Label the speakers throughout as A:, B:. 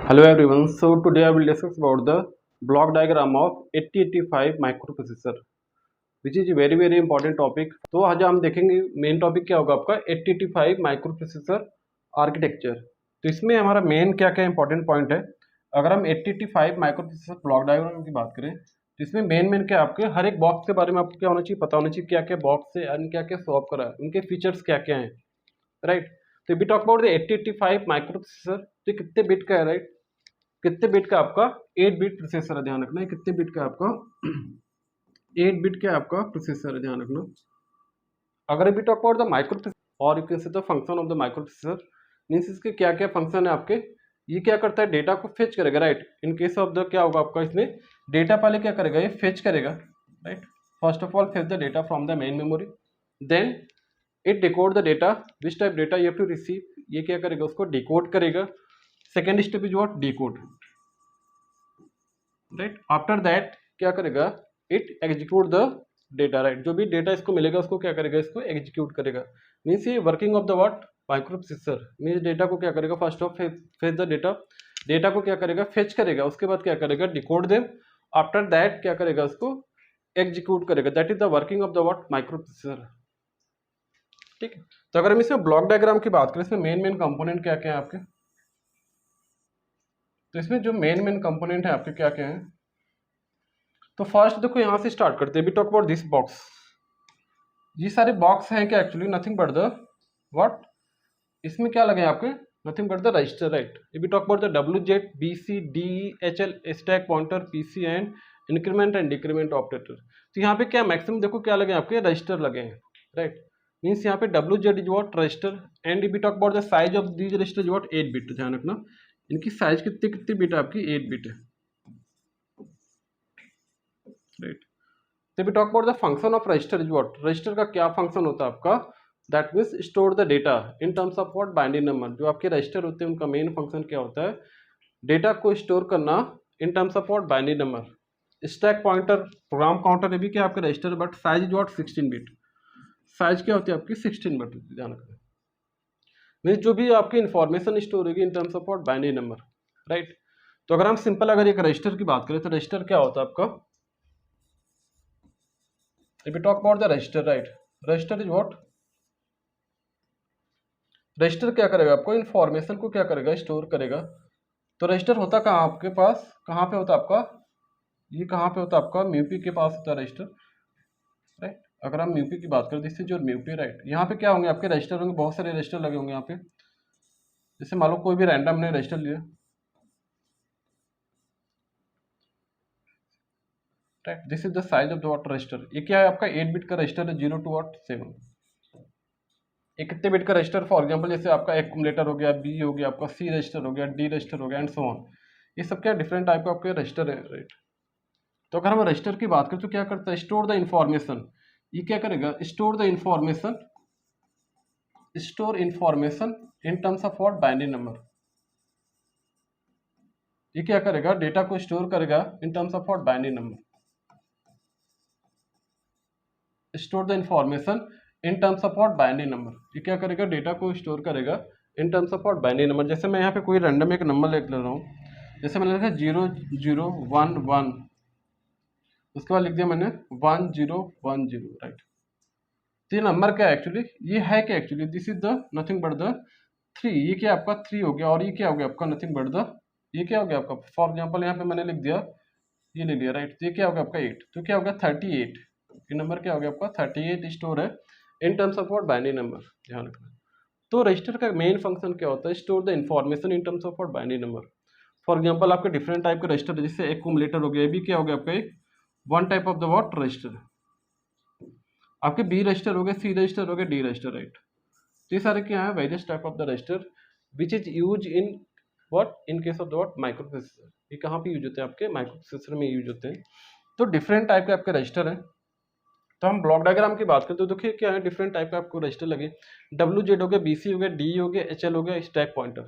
A: Hello everyone. So today I will discuss about the block diagram of 8085 microprocessor, which is a very important topic. तो आज हम देखेंगे main topic क्या होगा आपका 8085 माइक्रोप्रोसेसर आर्किटेक्चर। तो इसमें हमारा मेन क्या क्या इंपॉर्टेंट पॉइंट है। अगर हम 8085 माइक्रोप्रोसेसर ब्लॉक डायग्राम की बात करें तो इसमें मेन क्या आपके हर एक बॉक्स के बारे में आपको क्या होना चाहिए, पता होना चाहिए क्या क्या बॉक्स से एंड क्या क्या सॉल्व करा है, उनके फीचर्स क्या क्या हैं, राइट। तो we talk about the 8085 microprocessor, तो कितने बिट का है, राइट। कितने बिट का आपका 8 बिट प्रोसेसर है, ध्यान रखना है कितने बिट का आपका 8 बिट का आपका प्रोसेसर है, ध्यान रखना। अगर अभी talk about the microprocessor और you can say the function of the microprocessor means इसके क्या क्या फंक्शन है आपके। ये क्या करता है, डेटा को फेच करेगा, right. In case of the क्या होगा आपका, इसमें डेटा पहले क्या करेगा, ये फेच करेगा, right. First of all fetch the data from the main memory, then it decode the data which type data you have to receive, ये क्या करेगा उसको डिकोड करेगा। Second step is what, decode, right. After that क्या करेगा, it execute the data, right. जो भी data इसको मिलेगा उसको क्या करेगा, इसको एग्जीक्यूट करेगा। मीन्स ये working of the what micro processor, means data को क्या करेगा, first of fetch the data, data को क्या करेगा फेच करेगा, उसके बाद क्या करेगा डिकोड देम, आफ्टर दैट क्या करेगा उसको एग्जीक्यूट करेगा। That is the working of the what micro processor, ठीक है। तो अगर हम इसमें ब्लॉक डायग्राम की बात करें, इसमें मेन कंपोनेंट क्या क्या है आपके। तो इसमें जो मेन कंपोनेंट है आपके क्या क्या है, तो फर्स्ट देखो यहां से स्टार्ट करते हैं। We talk about this box, ये सारे बॉक्स हैं क्या actually nothing but the what, इसमें क्या लगे हैं आपके, nothing but the register, right. We talk about the WZ BC DHL stack pointer PC and increment and decrement operator. तो यहाँ पे क्या मैक्सिमम देखो क्या लगे हैं आपके, रजिस्टर लगे हैं, राइट। मीन्स यहाँ पे WZ is what register and we talk about the size of these register is what 8 bit, ध्यान रखना इनकी साइज कितनी कितनी बिट है आपकी, 8 बिट है, राइट। तो we talk about the function of register is what, register का क्या फंक्शन होता है आपका, that means store the data in terms of what binary number. जो आपके रजिस्टर होते हैं उनका मेन फंक्शन क्या होता है, डेटा को स्टोर करना इन terms of what binary number. Stack pointer program counter ये भी क्या आपके register, but size is what 16 bit, size क्या होती है आपकी 16 बिट, ध्यान रखना। मीन्स जो भी आपकी इन्फॉर्मेशन स्टोर होगी इन terms of what binary number, right. तो अगर हम सिंपल अगर एक रजिस्टर की बात करें तो रजिस्टर क्या होता है आपका, if we talk about the register, right, register is what, register क्या करेगा आपको इन्फॉर्मेशन को क्या करेगा स्टोर करेगा। तो रजिस्टर होता कहाँ आपके पास, कहाँ पे होता आपका, ये कहाँ पे होता आपका म्यूपी के पास होता है रजिस्टर, राइट। अगर हम म्यूपी की बात करें दिस इज योर म्यूपी, राइट। यहाँ पे क्या होंगे आपके रजिस्टर होंगे, बहुत सारे रजिस्टर लगे होंगे यहाँ पे। जैसे मान लो कोई भी रैंडम ने रजिस्टर लिया, right. This is the size of the what register, ये क्या है आपका 8 बिट का रजिस्टर है, 0 to 7। ये कितने बिट का रजिस्टर, फॉर एग्जांपल जैसे आपका एक्यूमुलेटर हो गया, बी हो गया आपका, सी रजिस्टर हो गया, डी रजिस्टर हो गया एंड सो ऑन। ये सब क्या डिफरेंट टाइप का आपके रजिस्टर है, राइट। तो अगर हम रजिस्टर की बात करें तो क्या करता है, स्टोर द इंफॉर्मेशन। ये क्या करेगा, store the information, store information in terms of what binary number. ये क्या करेगा, डेटा को स्टोर करेगा इन terms of what binary number, store the information in terms of what binary number. ये क्या करेगा, डेटा को स्टोर करेगा इन terms of what binary number. जैसे मैं यहाँ पे कोई रैंडम एक नंबर लिख ले रहा हूँ, जैसे मैंने लिखा 0011, उसके बाद लिख दिया मैंने 1010, राइट। तो ये नंबर क्या है एक्चुअली, ये है क्या actually, this is the nothing but the 3। ये क्या आपका 3 हो गया, और ये क्या हो गया आपका नथिंग बट द, ये क्या हो गया आपका, फॉर एग्जाम्पल यहाँ पे मैंने लिख दिया, ये ले लिया, राइट। तो ये क्या हो गया आपका 8, तो क्या हो गया 38। ये नंबर क्या हो गया आपका 38 स्टोर है इन terms of what binary number, ध्यान रखना। तो रजिस्टर का मेन फंक्शन क्या होता है, store the information in terms of what binary number. For example आपके डिफरेंट टाइप के रजिस्टर, जैसे एक्यूमुलेटर हो गया, ये भी क्या हो गया आपका one type of the what register. आपके बी रजिस्टर हो गए, सी रजिस्टर हो गए, डी रजिस्टर, राइट। तो ये सारे क्या है various type of the register which is use in what, in case of the what micro processor. ये कहाँ पे यूज होते हैं आपके माइक्रो प्रोसेसर में यूज होते हैं। तो डिफरेंट टाइप के आपके रजिस्टर हैं। तो हम ब्लॉक डायग्राम की बात करते हैं तो देखिए क्या है, डिफरेंट टाइप का आपको रजिस्टर लगे, WZ हो गया, BC हो गया, D हो गया, HL हो गया, स्टैक पॉइंटर,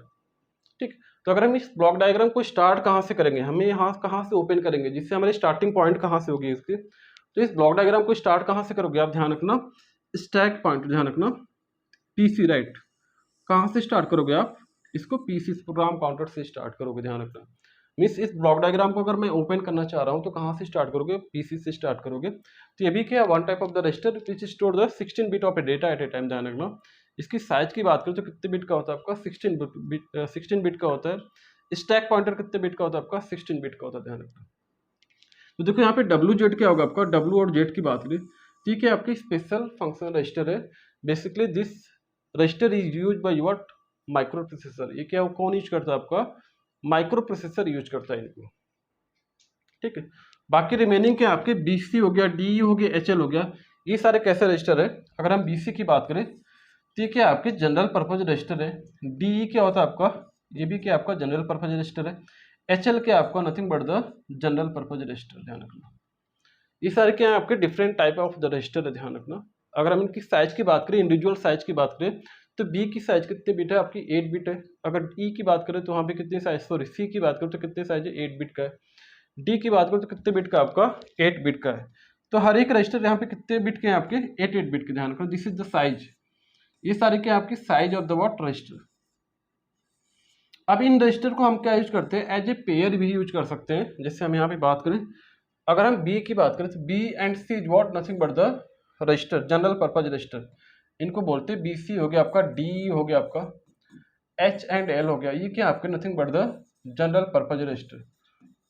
A: ठीक। तो अगर हम इस ब्लॉक डायग्राम को स्टार्ट कहाँ से करेंगे, हमें यहाँ कहाँ से ओपन करेंगे, जिससे हमारी स्टार्टिंग पॉइंट कहाँ से होगी इसकी। तो इस ब्लॉक डायग्राम को स्टार्ट कहाँ से करोगे आप, ध्यान रखना स्टैक पॉइंटर, ध्यान रखना PC, राइट। कहाँ से स्टार्ट करोगे आप, इसको पीसी प्रोग्राम काउंटर से स्टार्ट करोगे, ध्यान रखना। मीन्स इस ब्लॉक डायग्राम को अगर मैं ओपन करना चाह रहा हूँ तो कहाँ से स्टार्ट करोगे, पीसी से स्टार्ट करोगे। तो ये भी क्या, one type of the register which store the 16 bit of A data eight a time, ध्यान रखना। इसकी साइज की बात करें तो कितने बिट का होता है आपका, 16 बिट का होता है। स्टैक पॉइंटर कितने बिट का होता है आपका, 16 बिट का होता है, ध्यान रखना। तो देखो यहाँ पे डब्ल्यू जेड क्या होगा आपका, डब्ल्यू और जेड की बात करें, ठीक है, आपकी स्पेशल फंक्शन रजिस्टर है। Basically this register is use by what, micro processor. ये क्या, कौन यूज करता है आपका, माइक्रो प्रोसेसर यूज करता है इनको, ठीक है। बाकी रिमेनिंग क्या आपके बीसी हो गया, डी हो गया, एचएल हो गया, ये सारे कैसे रजिस्टर है। अगर हम बीसी की बात करें तो ये क्या आपके जनरल पर्पज रजिस्टर है। डी क्या होता है आपका, ये भी क्या आपका जनरल पर्पज रजिस्टर है। एचएल क्या आपका, nothing but the general purpose register, ध्यान रखना। ये सारे क्या है आपके different type of the register है, ध्यान रखना। अगर हम इनकी साइज की बात करें, इंडिविजुअल साइज की बात करें, तो बी की साइज कितने बिट है आपकी, 8 बिट है। अगर ई की बात करें तो वहाँ पे कितनी साइज, सॉरी सी की बात करें तो कितने साइज है, 8 बिट का है। डी की बात करें तो कितने बिट का आपका, 8 बिट का है। तो हर एक रजिस्टर यहाँ पे कितने बिट के हैं आपके, 8 बिट के, ध्यान रखना। दिस इज द साइज, ये सारे क्या आपकी size of the what register. अब इन रजिस्टर को हम क्या यूज करते हैं, एज ए पेयर भी यूज कर सकते हैं। जैसे हम यहाँ पे बात करें, अगर हम बी की बात करें तो B and C is what, nothing but the register, general purpose register. इनको बोलते हैं, बी सी हो गया आपका, डी हो गया आपका, एच एंड एल हो गया, ये क्या आपके nothing but the general purpose register,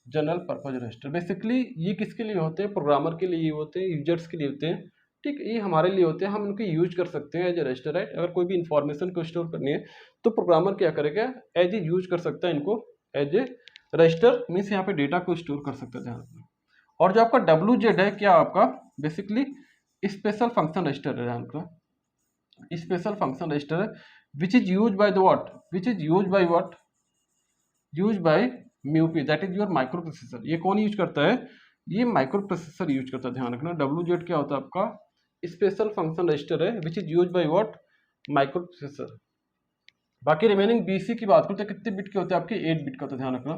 A: general purpose register. Basically ये किसके लिए होते हैं, प्रोग्रामर के लिए होते हैं, यूजर्स के लिए होते हैं, ठीक है। ये हमारे लिए होते हैं, हम इनको यूज कर सकते हैं एज ए रजिस्टर, राइट। अगर कोई भी इंफॉर्मेशन को स्टोर करनी है तो प्रोग्रामर क्या करेगा, एज ए यूज कर सकता है इनको एज ए रजिस्टर, मीन्स यहाँ पे डेटा को स्टोर कर सकता है, ध्यान रखना। और जो आपका डब्ल्यू जेड है क्या आपका, बेसिकली स्पेशल फंक्शन रजिस्टर है, ध्यान रखना। स्पेशल फंक्शन रजिस्टर है which is use by the what, which is use by what, use by mu P, that is your microprocessor. ये कौन यूज करता है, ये माइक्रो प्रोसेसर यूज करता है, ध्यान रखना। डब्ल्यू जेड क्या होता है आपका, स्पेशल फंक्शन रजिस्टर है which is use by what, micro processor. बाकी रिमेनिंग बीसी की बात करते हैं, कितने बिट के होते हैं आपके, 8 बिट का होता है, ध्यान रखना।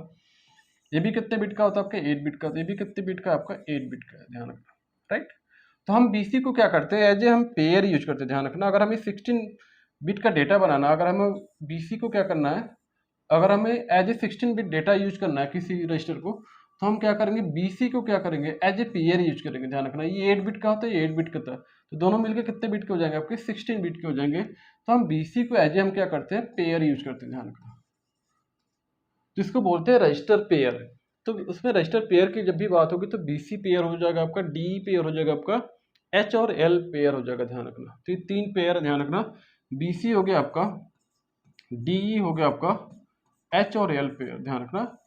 A: ये भी कितने बिट का होता है आपका, 8 बिट का, ये भी कितने बिट का आपका, 8 बिट का है, ध्यान रखना, राइट। तो हम बीसी को क्या करते हैं, एज ए हम पेयर यूज करते हैं, ध्यान रखना। अगर हमें 16 बिट का डेटा बनाना, अगर हमें बीसी को क्या करना है, अगर हमें as a 16 bit data use करना है किसी रजिस्टर को, तो हम क्या करेंगे, बीसी को क्या करेंगे, एज ए पेयर यूज करेंगे, ध्यान रखना। ये 8 बिट का होता है, ये 8 बिट का होता है, तो दोनों मिलकर कितने बिट के हो जाएंगे आपके, 16 बिट के हो जाएंगे। तो हम बीसी को एज ए हम क्या करते हैं, पेयर यूज करते हैं, ध्यान रखना। तो इसको बोलते हैं रजिस्टर पेयर। तो उसमें रजिस्टर पेयर की जब भी बात होगी तो बीसी पेयर हो जाएगा आपका, डी पेयर हो जाएगा आपका, एच और एल पेयर हो जाएगा, ध्यान रखना। तो ये 3 पेयर ध्यान रखना, बीसी हो गया आपका, डी हो गया आपका, एच और एल पेयर, ध्यान रखना।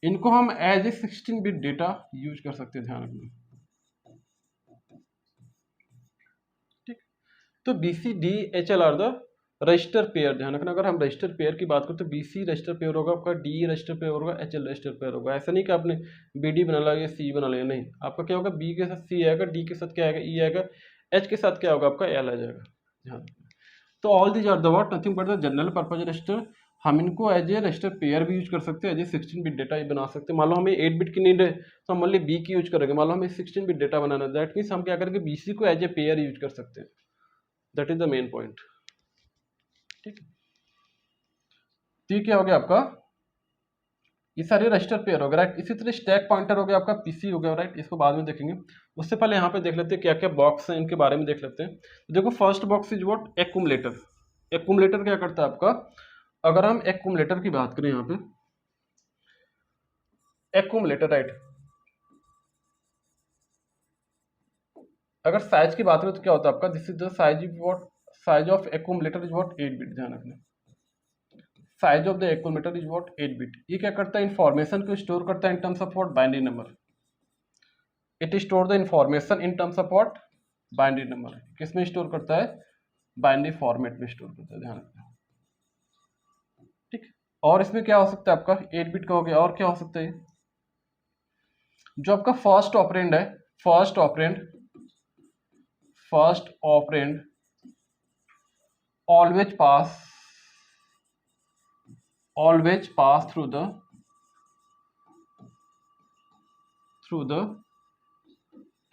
A: इनको हम as a 16 bit data use कर सकते हैं, ध्यान रखना, ठीक। तो BC D H L are the register pair, ध्यान रखना। अगर हम रजिस्टर पेयर की बात करें तो बीसी रजिस्टर पेयर होगा आपका, डी रजिस्टर पेयर होगा, एचएल रजिस्टर पेयर होगा। ऐसा नहीं कि आपने बीडी बना लिया, सी बना लिया, नहीं। आपका क्या होगा, बी के साथ सी आएगा, डी के साथ क्या आएगा, ई आएगा, एच के साथ क्या होगा आपका, एल आ जाएगा, ध्यान रखना। तो all these are the what, nothing but the general purpose register. हम इनको एज ए रजिस्टर पेयर भी यूज कर सकते हैं, एज ए 16 बिट डेटा बना सकते हैं। मान लो हमें 8 बिट की नीड है तो हम मान ली बी की यूज करेंगे। मान लो हमें 16 बिट डेटा बनाना है, दैट मीन्स हम क्या करेंगे, बीसी को एज ए पेयर यूज कर सकते हैं। That is the main point, ठीक है। तो ये क्या हो गया आपका, ये सारे रजिस्टर पेयर हो गया, राइट। इसी तरह स्टैक पॉइंटर हो गया आपका, पीसी हो गया, राइट। इसको बाद में देखेंगे, उससे पहले यहाँ पे देख लेते हैं क्या क्या बॉक्स हैं, इनके बारे में देख लेते हैं। तो देखो first box is what, accumulator. Accumulator क्या करता है आपका, अगर हम एक्यूमुलेटर की बात करें, यहाँ पे एक्यूमुलेटर, राइट। अगर साइज की बात करें तो क्या होता है आपका, this is the size what, size of accumulator is what, 8 bit, ध्यान रखना। Size of the accumulator is what, 8 bit. ये क्या करता है, इंफॉर्मेशन को स्टोर करता है इन terms of what, binary number. It store the information in terms of what, binary number. किस में स्टोर करता है, बाइनरी फॉर्मेट में स्टोर करता है, ध्यान रखना, ठीक। और इसमें क्या हो सकता है आपका, 8 बिट का हो गया, और क्या हो सकता है, जो आपका फर्स्ट ऑपरेंड है, first operand, first operand always pass, always pass through the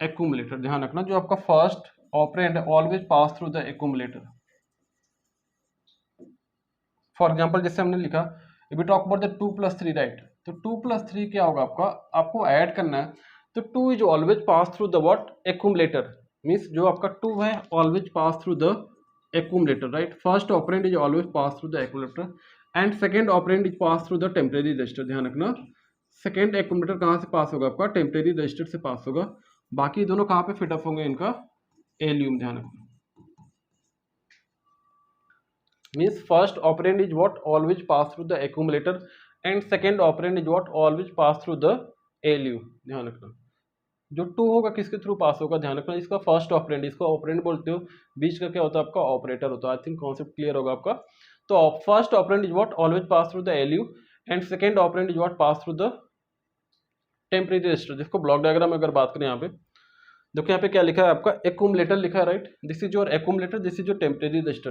A: accumulator, ध्यान रखना। जो आपका फर्स्ट ऑपरेंड है always pass through the accumulator. For example जैसे हमने लिखा we talk about the 2+3 right, तो 2+3 क्या होगा आपका, आपको ऐड करना है, तो 2 is always pass through the what accumulator, means जो आपका 2 है always pass through the accumulator right, first operand is always pass through the accumulator and second operand is pass through the temporary register. ध्यान रखना second accumulator कहाँ से पास होगा आपका, temporary register से पास होगा, बाकी दोनों कहाँ पे फिटअप होंगे इनका, एल्यूम। ध्यान रखना means first operand is what always pass through the accumulator and second operand is what always pass through the ALU। ध्यान रखना जो 2 होगा किसके थ्रू पास होगा, ध्यान रखना इसका फर्स्ट ऑपरेंड, इसको ऑपरेंड बोलते हो, बीच का क्या होता है आपका ऑपरेटर होता है। आई थिंक कॉन्सेप्ट क्लियर होगा आपका। तो first operand is what always pass through the ALU and second operand is what pass through the temporary register, जिसको ब्लॉक डायग्राम में अगर बात करें यहाँ पे देखो यहाँ पे क्या लिखा है आपका एक्यूमुलेटर लिखा है right, this is your accumulator, this is your temporary register.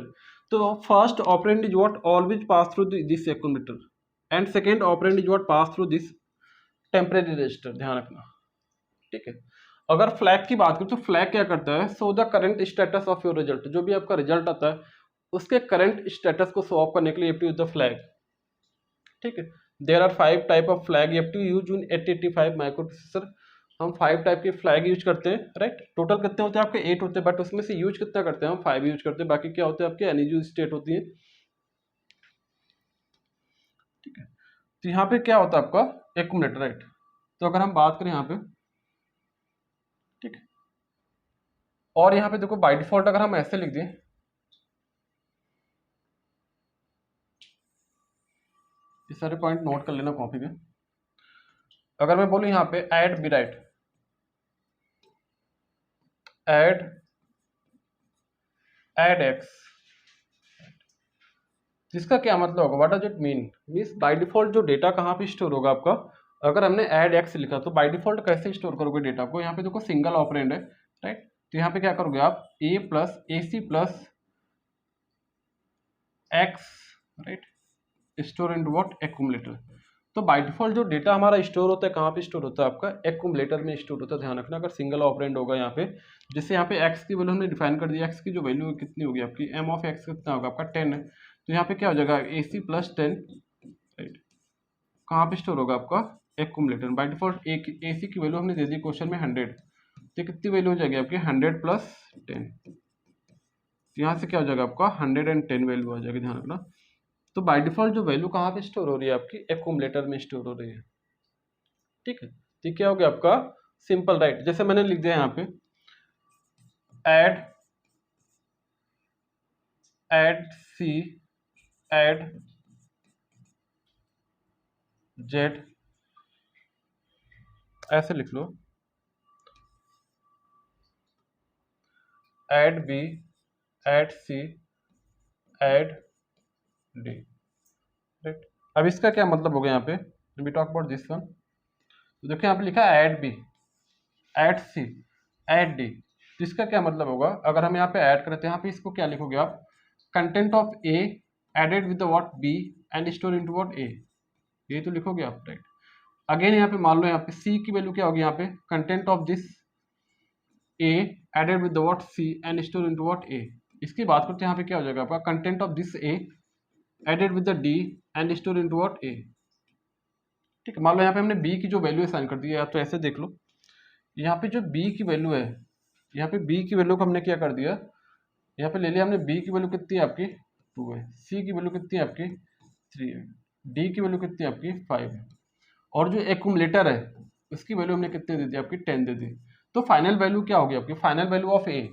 A: तो first operand is what always pass through this accumulator and second operand is what pass through this temporary register. ध्यान रखना ठीक है। अगर फ्लैग की बात करें तो फ्लैग क्या करता है, so the current status of your result, जो भी आपका रिजल्ट आता है उसके करंट स्टेटस को शो ऑफ करने के लिए you have to use the flag. ठीक है, there are 5 type of flag you have to use in 8085 micro processor. हम 5 टाइप के फ्लैग यूज करते हैं राइट। टोटल कितने होते हैं आपके 8 होते हैं, बट उसमें से यूज कितना करते हैं हम 5 यूज करते हैं, बाकी क्या होते हैं आपके अनयूज्ड स्टेट होती है। ठीक है, तो यहाँ पे क्या होता है आपका एक्यूमुलेटर राइट। तो अगर हम बात करें यहाँ पे ठीक है, और यहाँ पे देखो बाय डिफॉल्ट अगर हम ऐसे लिख दें, ये सारे पॉइंट नोट कर लेना कॉपी में। अगर मैं बोलूं यहाँ पे add B right, add X, जिसका क्या मतलब होगा, what does it mean, means by default जो डेटा कहाँ पे स्टोर होगा आपका, अगर हमने ऐड एक्स लिखा तो बाय डिफॉल्ट कैसे स्टोर करोगे डेटा को, यहाँ पे देखो सिंगल ऑपरेंड है राइट, तो यहाँ पे क्या करोगे आप A plus A C plus X right, store in what accumulator. तो बाय डिफॉल्ट जो डेटा हमारा स्टोर होता है कहाँ पे स्टोर होता है आपका एक्यूमुलेटर में स्टोर होता है। ध्यान रखना अगर सिंगल ऑपरेंड होगा यहाँ पे, जैसे यहाँ पे एक्स की वैल्यू हमने डिफाइन कर दिया, एक्स की जो वैल्यू कितनी होगी आपकी, एम ऑफ एक्स कितना होगा आपका 10 है, तो यहाँ पे क्या हो जाएगा ए सी प्लस 10 राइट, कहाँ पे स्टोर होगा आपका एक्यूमुलेटर। बाय डिफॉल्ट ए सी की वैल्यू हमने दे दी क्वेश्चन में 100, तो कितनी वैल्यू हो जाएगी आपकी 100 प्लस 10, तो यहाँ से क्या हो जाएगा आपका 110 वैल्यू आ जाएगी। ध्यान रखना तो बाय डिफॉल्ट जो वैल्यू कहाँ पे स्टोर हो रही है आपकी एक्यूमुलेटर में स्टोर हो रही है। ठीक है, तो क्या हो गया आपका सिंपल राइट, जैसे मैंने लिख दिया यहाँ पे ऐड सी ऐड जेड, ऐसे लिख लो, add B add C add D right. अब इसका क्या मतलब हो गया यहाँ पे, we talk about this one, तो देखिए यहाँ पे लिखा है add B add C add D, तो इसका क्या मतलब होगा, अगर हम यहाँ पे ऐड करते हैं यहाँ पे इसको क्या लिखोगे आप, content of A added with the what B and store into what A, ये तो लिखोगे आप राइट। अगेन यहाँ पे मान लो यहाँ पे सी की वैल्यू क्या होगी, यहाँ पे content of this A added with the what C and store into what A, इसकी बात करते हैं यहाँ पे क्या हो जाएगा आपका content of this A added with the D and store into what A. ठीक है, मान लो यहाँ पे हमने बी की जो वैल्यू असाइन कर दी है, आप तो ऐसे देख लो, यहाँ पे जो बी की वैल्यू है, यहाँ पे बी की वैल्यू को हमने क्या कर दिया, यहाँ पे ले लिया हमने बी की वैल्यू कितनी है आपकी 2 है, सी की वैल्यू कितनी है आपकी 3 है, डी की वैल्यू कितनी है आपकी 5 है, और जो एक्यूमुलेटर है उसकी वैल्यू हमने कितनी दे दी आपकी 10 दे दी। तो फाइनल वैल्यू क्या होगी आपकी, final value of A,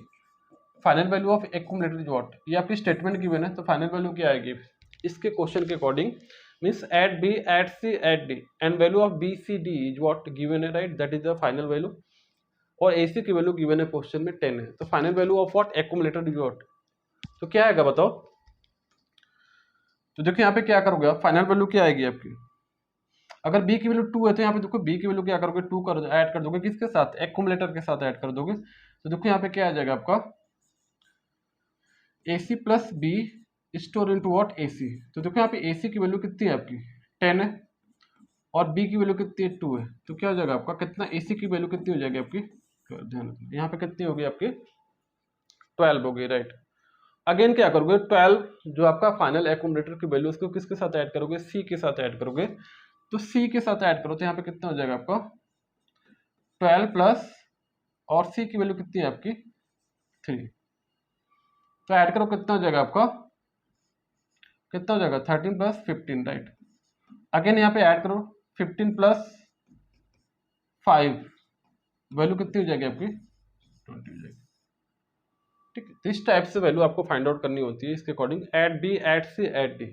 A: final value of accumulator is what, ये आपकी स्टेटमेंट गिवन है, तो फाइनल वैल्यू क्या आएगी इसके क्वेश्चन के according, means at B at C at D and value of B C D is what given है right, that is the final value, और ए सी की वैल्यू गिवन है क्वेश्चन में 10 है, तो final value of what accumulator is what, तो क्या आएगा बताओ। तो देखो यहाँ पे क्या करोगे आप, फाइनल वैल्यू क्या आएगी आपकी, अगर बी की वैल्यू 2 है तो यहाँ पे देखो बी की वैल्यू क्या करोगे 2 कर ऐड कर दोगे, किसके साथ एक्यूमुलेटर के साथ ऐड कर दोगे, तो देखो यहाँ पे क्या आ जाएगा आपका A C plus B store into what A C, तो देखो यहाँ पे ए सी की वैल्यू कितनी है आपकी 10 है और बी की वैल्यू कितनी है 2 है, तो क्या हो जाएगा आपका कितना ए सी की वैल्यू कितनी हो जाएगी आपकी, ध्यान रखना यहाँ पे कितनी होगी आपकी 12 हो गई राइट। अगेन क्या करोगे, 12 जो आपका फाइनल एक्यूमुलेटर की वैल्यू उसको किसके साथ ऐड करोगे, सी के साथ ऐड करोगे। तो सी के साथ ऐड करो तो यहाँ पे कितना हो जाएगा आपका 12 प्लस, और सी की वैल्यू कितनी है आपकी 3, तो ऐड करो कितना हो जाएगा आपका, कितना हो जाएगा 13 प्लस 15, राइट। अगेन यहाँ पे ऐड करो 15 प्लस 5, वैल्यू कितनी हो जाएगी आपकी 20 हो जाएगी। ठीक है, तो इस टाइप से वैल्यू आपको फाइंड आउट करनी होती है इसके according. Add B, add C, add D,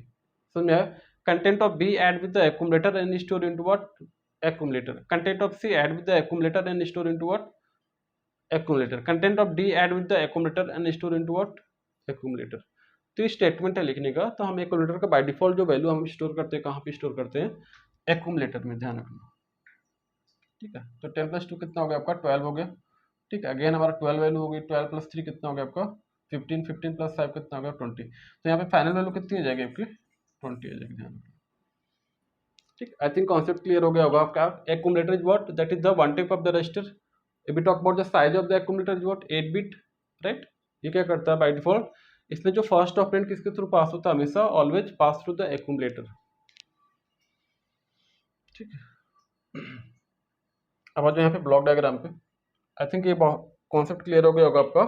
A: समझ में आया। Content of B add with the accumulator and store into what, accumulator. Content of C add with the accumulator and store into what, accumulator. Content of D add with the accumulator and store into what, accumulator. तो ये statement है लिखने का। तो हम accumulator का bye default जो value हम स्टोर करते हैं, कहाँ पे स्टोर करते हैं, एक्यूमुलेटर में, ध्यान रखना। ठीक है, तो 10 प्लस 2 कितना हो गया आपका 12 हो गया। ठीक है, अगेन हमारा 12 वैल्यू हो गई, 12 प्लस 3 कितना हो गया आपका 15, 15 प्लस 5 कितना हो गया 20। तो यहाँ पे फाइनल वैल्यू कितनी हो जाएगी आपकी 20 हो जाएगी, ध्यान रखना। ठीक, आई थिंक कॉन्सेप्ट क्लियर हो गया होगा आपका। Accumulator is what, that is the one type of the register. If we talk about the size of the accumulator is what 8 bit, right. ये क्या करता है बाय डिफॉल्ट, इसमें जो फर्स्ट ऑपरेंड किसके थ्रू पास होता है, हमेशा always pass through the accumulator. ठीक है, अब जो यहाँ पे ब्लॉक डायग्राम पे, आई थिंक ये कॉन्सेप्ट क्लियर हो गया होगा आपका।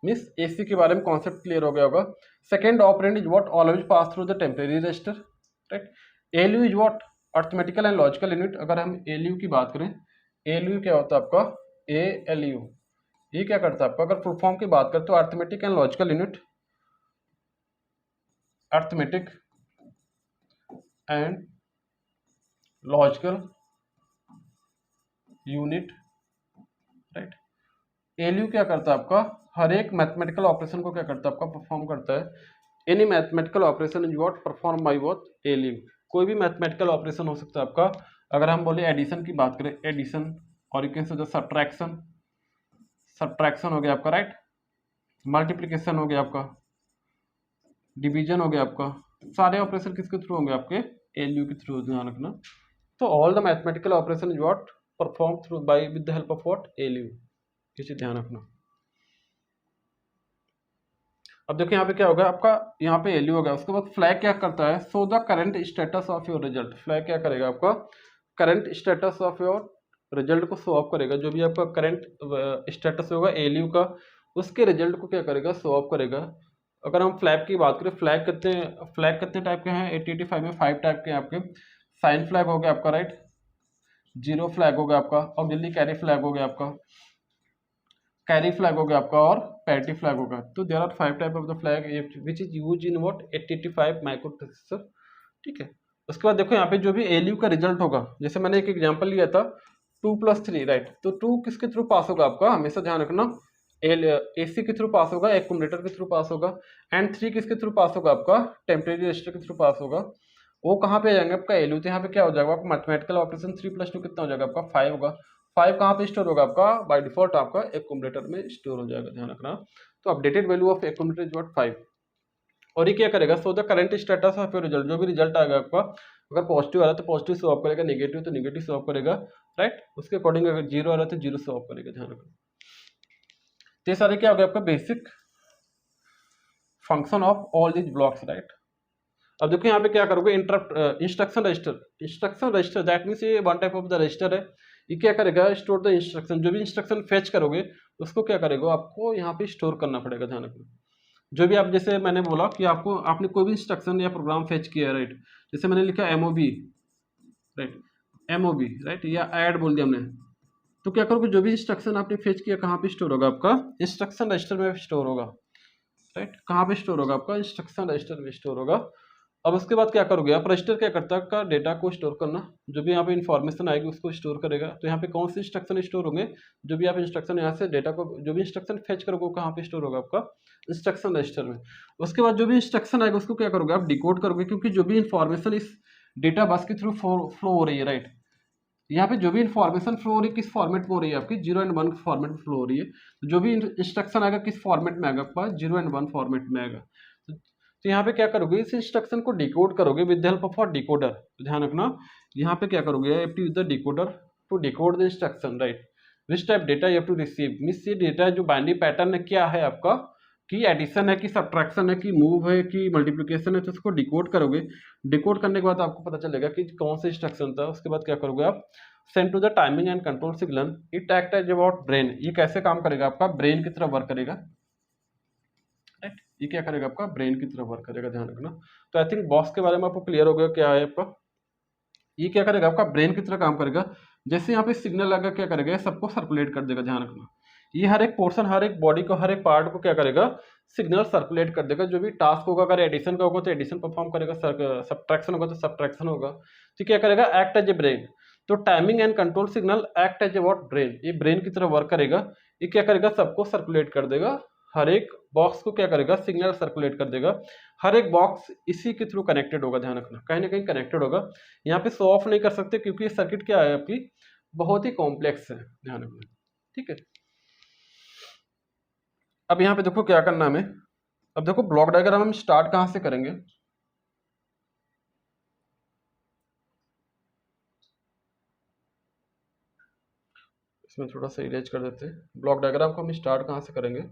A: मीन्स एसी के बारे में कॉन्सेप्ट क्लियर हो गया होगा। Second operand is what always pass through the temporary register, right. ALU is what arithmetical and logical unit. अगर हम एलयू की बात करें, एलयू क्या होता है आपका, एएलयू, ये क्या करता है आपका, अगर फुल फॉर्म की बात करें तो arithmetic and logical unit, arithmetic and logical unit, right. ALU क्या करता है आपका, हर एक मैथमेटिकल ऑपरेशन को क्या करता है आपका, परफॉर्म करता है। Any mathematical operation is what perform by what, ALU. कोई भी मैथमेटिकल ऑपरेशन हो सकता है आपका। अगर हम बोले एडिशन की बात करें, एडिशन, और यू कैन से सब्ट्रैक्शन, सब्ट्रैक्शन हो गया आपका, राइट। मल्टीप्लिकेशन हो गया आपका, डिवीजन हो गया आपका, सारे ऑपरेशन किसके थ्रू होंगे आपके, एलयू के थ्रू, ध्यान रखना। तो all the mathematical operation is what perform through by with the help of what, ALU, इसे ध्यान रखना। अब देखिए यहाँ पे क्या होगा आपका, यहाँ पे एलयू होगा, उसके बाद फ्लैग क्या करता है, so the current status of your result. Flag क्या करेगा आपका, current status of your result को शो ऑफ करेगा। जो भी आपका करंट स्टेटस होगा एलयू का, उसके रिजल्ट को क्या करेगा, शो ऑफ करेगा। अगर हम फ्लैग की बात करें, फ्लैग कितने टाइप के हैं, 8085 में 5 टाइप के हैं आपके। साइन फ्लैग हो गया आपका, राइट। जीरो फ्लैग हो गया आपका, ऑक्सिलरी कैरी फ्लैग हो गया आपका, कैरी फ्लैग हो गया आपका, और पैरिटी फ्लैग होगा। तो there are 5 type of the flag which is use in what 8085 microprocessor. ठीक है, उसके बाद देखो यहाँ पे जो भी एलयू का रिजल्ट होगा, जैसे मैंने एक एग्जांपल लिया था 2 + 3, राइट। तो 2 किसके थ्रू पास होगा आपका, हमेशा ध्यान रखना, एसी के थ्रू पास होगा, एक्यूमुलेटर के थ्रू पास होगा। एंड 3 किसके थ्रू पास होगा आपका, टेम्परेरी रजिस्टर के थ्रू पास होगा। वो कहाँ पे जाएंगे आपका, एलयू। तो यहाँ पे क्या हो जाएगा आपका मैथमेटिकल ऑपरेशन 3 + 2 कितना हो जाएगा आपका 5 होगा। 5 कहाँ पे स्टोर होगा आपका, बाय डिफॉल्ट आपका एक्यूमुलेटर में स्टोर हो जाएगा, ध्यान रखना। तो updated value of accumulator is what 5। और ये क्या करेगा, सो the current status of your result. जो भी रिजल्ट आएगा आपका, अगर पॉजिटिव आ रहा है तो पॉजिटिव शो ऑफ करेगा, नेगेटिव तो नेगेटिव शो ऑफ करेगा, राइट। उसके अकॉर्डिंग अगर जीरो आ रहा है तो जीरो शो ऑफ करेगा, ध्यान रखना। तो ये सारे क्या हो गया आपका basic function of all these blocks, right. अब देखो यहाँ पे क्या करोगे, instruction register. Instruction register that means ये one type of the register है। ये क्या करेगा, स्टोर द इंस्ट्रक्शन। जो भी इंस्ट्रक्शन फेच करोगे उसको क्या करेगा, आपको यहाँ पे स्टोर करना पड़ेगा, ध्यान रखना। जो भी आप, जैसे मैंने बोला कि आपने कोई भी इंस्ट्रक्शन या प्रोग्राम फेच किया है, राइट। जैसे मैंने लिखा एमओबी, राइट, एमओबी, राइट, या ऐड बोल दिया हमने। तो क्या करोगे, जो भी इंस्ट्रक्शन आपने फेच किया कहाँ पे स्टोर होगा आपका, इंस्ट्रक्शन रजिस्टर में स्टोर होगा, राइट। कहाँ पे स्टोर होगा आपका, इंस्ट्रक्शन रजिस्टर में स्टोर होगा। अब उसके बाद क्या करोगे आप, रजिस्टर क्या करता है का डेटा को स्टोर करना। जो भी यहाँ पे इन्फॉर्मेशन आएगी उसको स्टोर करेगा। तो यहाँ पे कौन से इंस्ट्रक्शन स्टोर होंगे, जो भी आप इंस्ट्रक्शन यहाँ से डेटा को, जो भी इंस्ट्रक्शन फेच करोगे कहाँ पे स्टोर होगा आपका, इंस्ट्रक्शन रजिस्टर में। उसके बाद जो भी इंस्ट्रक्शन आएगा उसको क्या करोगे आप, डिकोड करोगे। क्योंकि जो भी इंफॉर्मेशन इस डेटा बस के थ्रू फ्लो हो रही है, राइट। यहाँ पे जो भी इंफॉर्मेशन फ्लो हो रही है किस फॉर्मेट में हो रही है आपकी, 0 and 1 फॉर्मेट में फ्लो हो रही है। जो भी इंस्ट्रक्शन आएगा किस फॉर्मेट में आएगा आपका, 0 and 1 फॉर्मेट में आएगा। तो यहाँ पे क्या करोगे, इस इंस्ट्रक्शन को डिकोड करोगे with the help of decoder. तो ध्यान रखना, यहाँ पे क्या करोगे, you to use the decoder to decode the instruction, right. Which type data you have to receive, means ये डेटा जो बाइनरी पैटर्न क्या है आपका, कि एडिशन है कि सब्ट्रैक्शन है कि मूव है कि मल्टीप्लिकेशन है, तो उसको डिकोड करोगे। डिकोड करने के बाद आपको पता चलेगा कि कौन सा इंस्ट्रक्शन था। उसके बाद क्या करोगे आप, send to the timing and control signal, it act as about brain. ये कैसे काम करेगा, आपका ब्रेन की तरह वर्क करेगा, राइट। ये क्या करेगा, आपका ब्रेन की तरह वर्क करेगा, ध्यान रखना। तो आई थिंक बॉक्स के बारे में आपको क्लियर हो गया क्या है आपका। ये क्या करेगा, आपका ब्रेन की तरह काम करेगा। जैसे यहाँ पे सिग्नल लगा, क्या करेगा, सबको सर्कुलेट कर देगा, ध्यान रखना। ये हर एक पोर्शन, हर एक बॉडी को, हर एक पार्ट को क्या करेगा, सिग्नल सर्कुलेट कर देगा। जो भी टास्क होगा, अगर एडिशन का होगा तो एडिशन परफॉर्म करेगा, सब्ट्रैक्शन होगा तो सब्ट्रैक्शन होगा। तो क्या करेगा, एक्ट एज ए ब्रेन। तो timing and control signal act as about brain, ये ब्रेन की तरह वर्क करेगा। ये क्या करेगा, सबको सर्कुलेट कर देगा, हर एक बॉक्स को क्या करेगा, सिग्नल सर्कुलेट कर देगा। हर एक बॉक्स इसी के थ्रू कनेक्टेड होगा, ध्यान रखना, कहीं ना कहीं कनेक्टेड होगा। यहाँ पे शो ऑफ नहीं कर सकते क्योंकि ये सर्किट क्या है आपकी, बहुत ही कॉम्प्लेक्स है, ध्यान रखना, ठीक है। अब यहाँ पे देखो क्या करना हमें। अब देखो ब्लॉक डायग्राम हम स्टार्ट कहाँ से करेंगे। इसमें थोड़ा सा इरेज कर देते हैं। ब्लॉक डायग्राम को हम स्टार्ट कहाँ से करेंगे।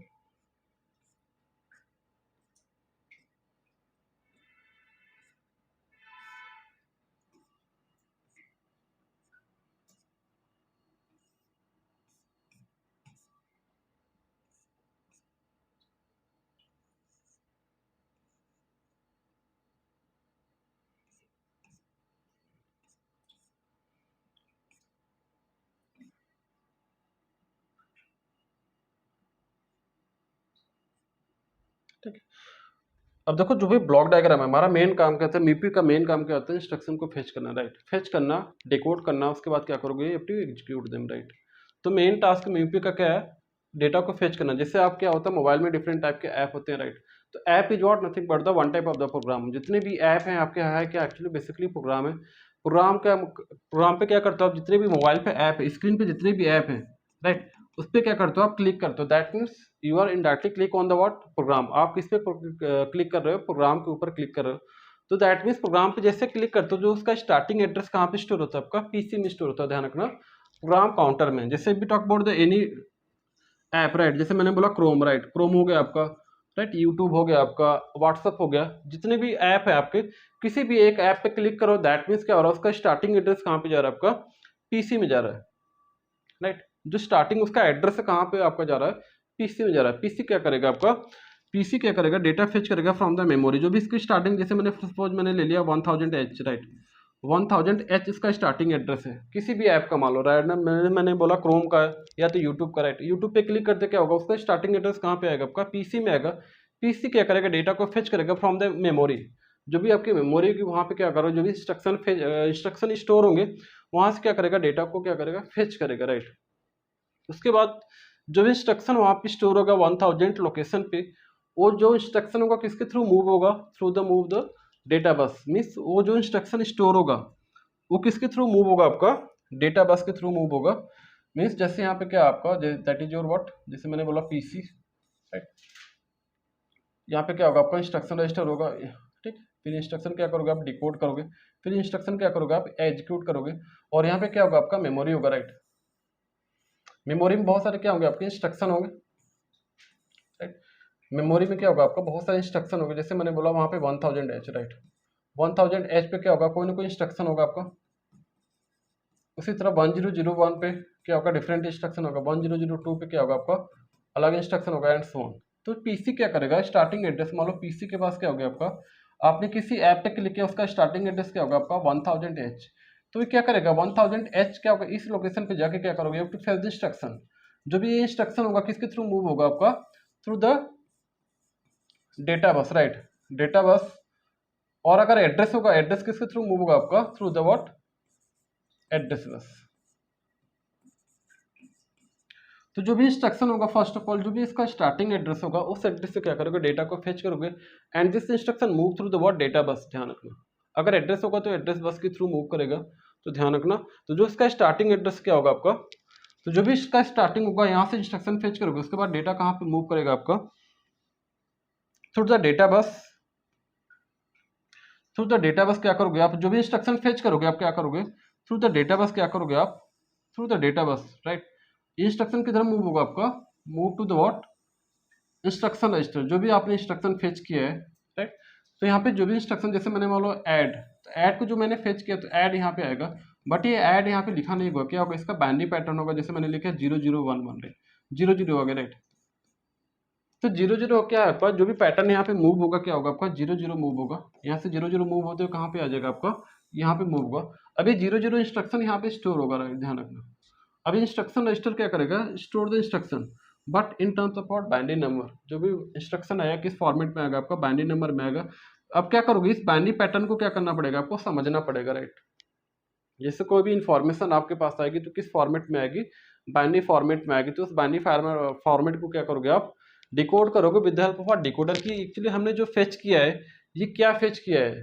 A: ठीक है। अब देखो जो भी ब्लॉक डायग्राम है, हमारा मेन काम क्या होता है, मीपी का मेन काम क्या होता है, इंस्ट्रक्शन को फेच करना, राइट। फेच करना, डिकोड करना, उसके बाद क्या करोगे, you have to execute them, right. तो मेन टास्क मीपी का क्या है, डेटा को फेच करना। जैसे आप क्या होता है, मोबाइल में डिफरेंट टाइप के ऐप होते हैं, राइट। तो app is what nothing but the one type of the program. जितने भी ऐप हैं आपके, है क्या, एक्चुअली बेसिकली प्रोग्राम है। प्रोग्राम पे क्या करते हो आप, जितने भी मोबाइल पे ऐप है, स्क्रीन पे जितने भी ऐप हैं, राइट, उस पर क्या करते हो आप, क्लिक करते हो। That means you are indirectly click on the what, program. आप किस पे क्लिक कर रहे हो, प्रोग्राम के ऊपर क्लिक कर रहे हो। तो दैट मीन्स प्रोग्राम पे जैसे क्लिक करते हो, जो उसका स्टार्टिंग एड्रेस कहाँ पे स्टोर होता है, आपका पीसी में स्टोर होता है, ध्यान रखना, प्रोग्राम काउंटर में। जैसे भी talk about the any app, right, जैसे मैंने बोला क्रोम, राइट, क्रोम हो गया आपका, राइट, यूट्यूब हो गया आपका, व्हाट्सअप हो गया, जितने भी ऐप है आपके, किसी भी एक ऐप पे क्लिक करो, दैट मीन्स क्या हो रहा है, उसका स्टार्टिंग एड्रेस कहाँ पे जा रहा है, आपका पीसी में जा रहा है, राइट। जो स्टार्टिंग उसका एड्रेस है कहाँ पे आपका जा रहा है, पीसी में जा रहा है। पीसी क्या करेगा आपका, पीसी क्या करेगा, डेटा फेच करेगा फ्रॉम द मेमोरी। जो भी इसकी स्टार्टिंग, जैसे मैंने सपोज मैंने ले लिया 1000H, राइट, 1000H इसका स्टार्टिंग एड्रेस है, किसी भी ऐप का मान लो, राइट ना, मैंने बोला क्रोम का है या तो यूट्यूब का, राइट। यूट्यूब पे क्लिक करते क्या होगा, उसका स्टार्टिंग एड्रेस कहाँ पे आएगा, आपका पीसी में आएगा। पीसी क्या करेगा, डेटा को फेच करेगा फ्रॉम द मेमोरी। जो भी आपकी मेमोरी की वहाँ पे क्या करो, जो भी इंस्ट्रक्शन स्टोर होंगे, वहाँ से क्या करेगा, डेटा को क्या करेगा, फेच करेगा, राइट। उसके बाद जो भी इंस्ट्रक्शन वहाँ पे स्टोर होगा 1000 लोकेशन पे, वो जो इंस्ट्रक्शन होगा किसके थ्रू मूव होगा, through the move the data bus. Means वो जो इंस्ट्रक्शन स्टोर होगा वो किसके थ्रू मूव होगा, आपका डेटा बस के थ्रू मूव होगा। मीन्स जैसे यहाँ पे क्या आपका, दैट इज योर व्हाट, जैसे मैंने बोला पीसी, राइट। यहाँ पे क्या होगा, आपका इंस्ट्रक्शन रजिस्टर होगा, ठीक। फिर इंस्ट्रक्शन क्या करोगे आप, डिकोड करोगे। फिर इंस्ट्रक्शन क्या करोगे आप, एग्जीक्यूट करोगे। और यहाँ पे क्या होगा, आपका मेमोरी होगा, राइट। मेमोरी में बहुत सारे क्या होंगे, आपके इंस्ट्रक्शन होंगे, राइट। मेमोरी में क्या होगा, आपका बहुत सारे इंस्ट्रक्शन होंगे। जैसे मैंने बोला वहाँ पे 1000H, राइट, 1000H पे क्या होगा, कोई ना कोई इंस्ट्रक्शन होगा आपका। उसी तरह 1001 पे क्या होगा, डिफरेंट इंस्ट्रक्शन होगा। 1002 पे क्या होगा, आपका अलग इंस्ट्रक्शन होगा, एंड सो ऑन। तो पीसी क्या करेगा, स्टार्टिंग एड्रेस मान लो पीसी के पास क्या हो गया आपका, आपने किसी ऐप पे क्लिक किया, उसका स्टार्टिंग एड्रेस क्या होगा आपका 1000H। तो ये क्या करेगा, 1000H क्या होगा, इस लोकेशन पे जाके क्या करोगे, टू फेच द इंस्ट्रक्शन। जो भी ये इंस्ट्रक्शन होगा किसके थ्रू मूव होगा, आपका through the data bus, right, data bus. और अगर एड्रेस होगा, एड्रेस किसके थ्रू मूव होगा, आपका through the what, address bus. तो जो भी इंस्ट्रक्शन होगा, फर्स्ट ऑफ ऑल जो भी इसका स्टार्टिंग एड्रेस होगा, उस एड्रेस से क्या करोगे, डेटा को फेच करोगे, and this instruction move through the what, data bus, ध्यान रखना। अगर एड्रेस होगा तो एड्रेस बस के थ्रू मूव करेगा, तो ध्यान रखना। तो जो इसका स्टार्टिंग एड्रेस क्या होगा आपका, तो जो भी इसका स्टार्टिंग होगा यहाँ से इंस्ट्रक्शन फेच करोगे, उसके बाद डेटा कहाँ पे मूव करेगा आपका, थ्रू द डेटा बस। थ्रू द डेटा बस क्या करोगे आप, जो भी इंस्ट्रक्शन फेच करोगे आप क्या करोगे, थ्रू द डेटा बस क्या करोगे आप, through the data bus, right. Instruction किधर मूव होगा आपका, move to the what, instruction register, जो भी आपने इंस्ट्रक्शन फेच किया है, राइट। तो यहाँ पे जो भी इंस्ट्रक्शन, जैसे मैंने मान लो ऐड, तो ऐड को जो मैंने फेच किया तो ऐड यहाँ पे आएगा, बट ये ऐड यहाँ पे लिखा नहीं होगा, क्या होगा, इसका बाइनरी पैटर्न होगा, जैसे मैंने लिखा 0011, राइट, 00 हो गया, राइट। तो 00 क्या है आपका, जो भी पैटर्न यहाँ पे मूव होगा क्या होगा आपका, 00 मूव होगा, यहाँ से 00 मूव होते हुए कहाँ पे आ जाएगा आपका, यहाँ पे मूव होगा। अभी 00 इंस्ट्रक्शन यहाँ पे स्टोर होगा, राइट, ध्यान रखना। अभी इंस्ट्रक्शन रजिस्टर क्या करेगा, store the instruction but in terms of binary number, जो भी इंस्ट्रक्शन आया किस फॉर्मेट में आएगा आपका, बाइनरी नंबर में आएगा। अब क्या करोगे, इस बाइनरी पैटर्न को क्या करना पड़ेगा आपको, समझना पड़ेगा, राइट। जैसे कोई भी इंफॉर्मेशन आपके पास आएगी तो किस फॉर्मेट में आएगी, बाइनरी फॉर्मेट में आएगी, तो उस बाइनरी फॉर्मेट को क्या करोगे आप, डिकोड करोगे with the help of decoder की। एक्चुअली हमने जो फेच किया है, ये क्या फेच किया है,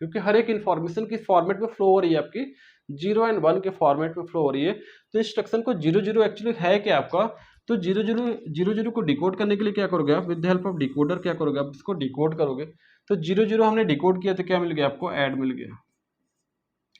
A: क्योंकि हर एक इन्फॉर्मेशन किस फॉर्मेट में फ्लो हो रही है आपकी, 0 एंड 1 के फॉर्मेट में फ्लो हो रही है। तो इंस्ट्रक्शन को 00 एक्चुअली है क्या आपका, तो 00 को डिकोड करने के लिए क्या करोगे आप, with the help of decoder क्या करोगे आप, इसको डिकोड करोगे। तो 00 हमने डिकोड किया तो क्या मिल गया आपको, ऐड मिल गया,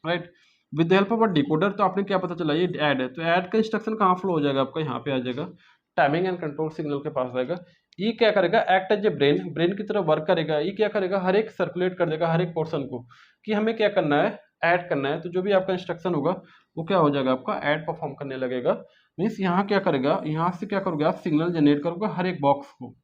A: right, with the help of decoder. तो आपने क्या पता चला, ये ऐड है, तो ऐड का इंस्ट्रक्शन कहाँ फ्लो हो जाएगा आपका, यहाँ पे आ जाएगा, टाइमिंग एंड कंट्रोल सिग्नल के पास आएगा। ये क्या करेगा, act as a brain, brain की तरह वर्क करेगा। ये क्या करेगा, हर एक सर्कुलेट कर देगा हर एक पोर्शन को, कि हमें क्या करना है, ऐड करना है। तो जो भी आपका इंस्ट्रक्शन होगा वो क्या हो जाएगा आपका, ऐड परफॉर्म करने लगेगा। मीन्स यहाँ क्या करेगा, यहाँ से क्या करोगे आप, सिग्नल जनरेट करोगे हर एक बॉक्स को,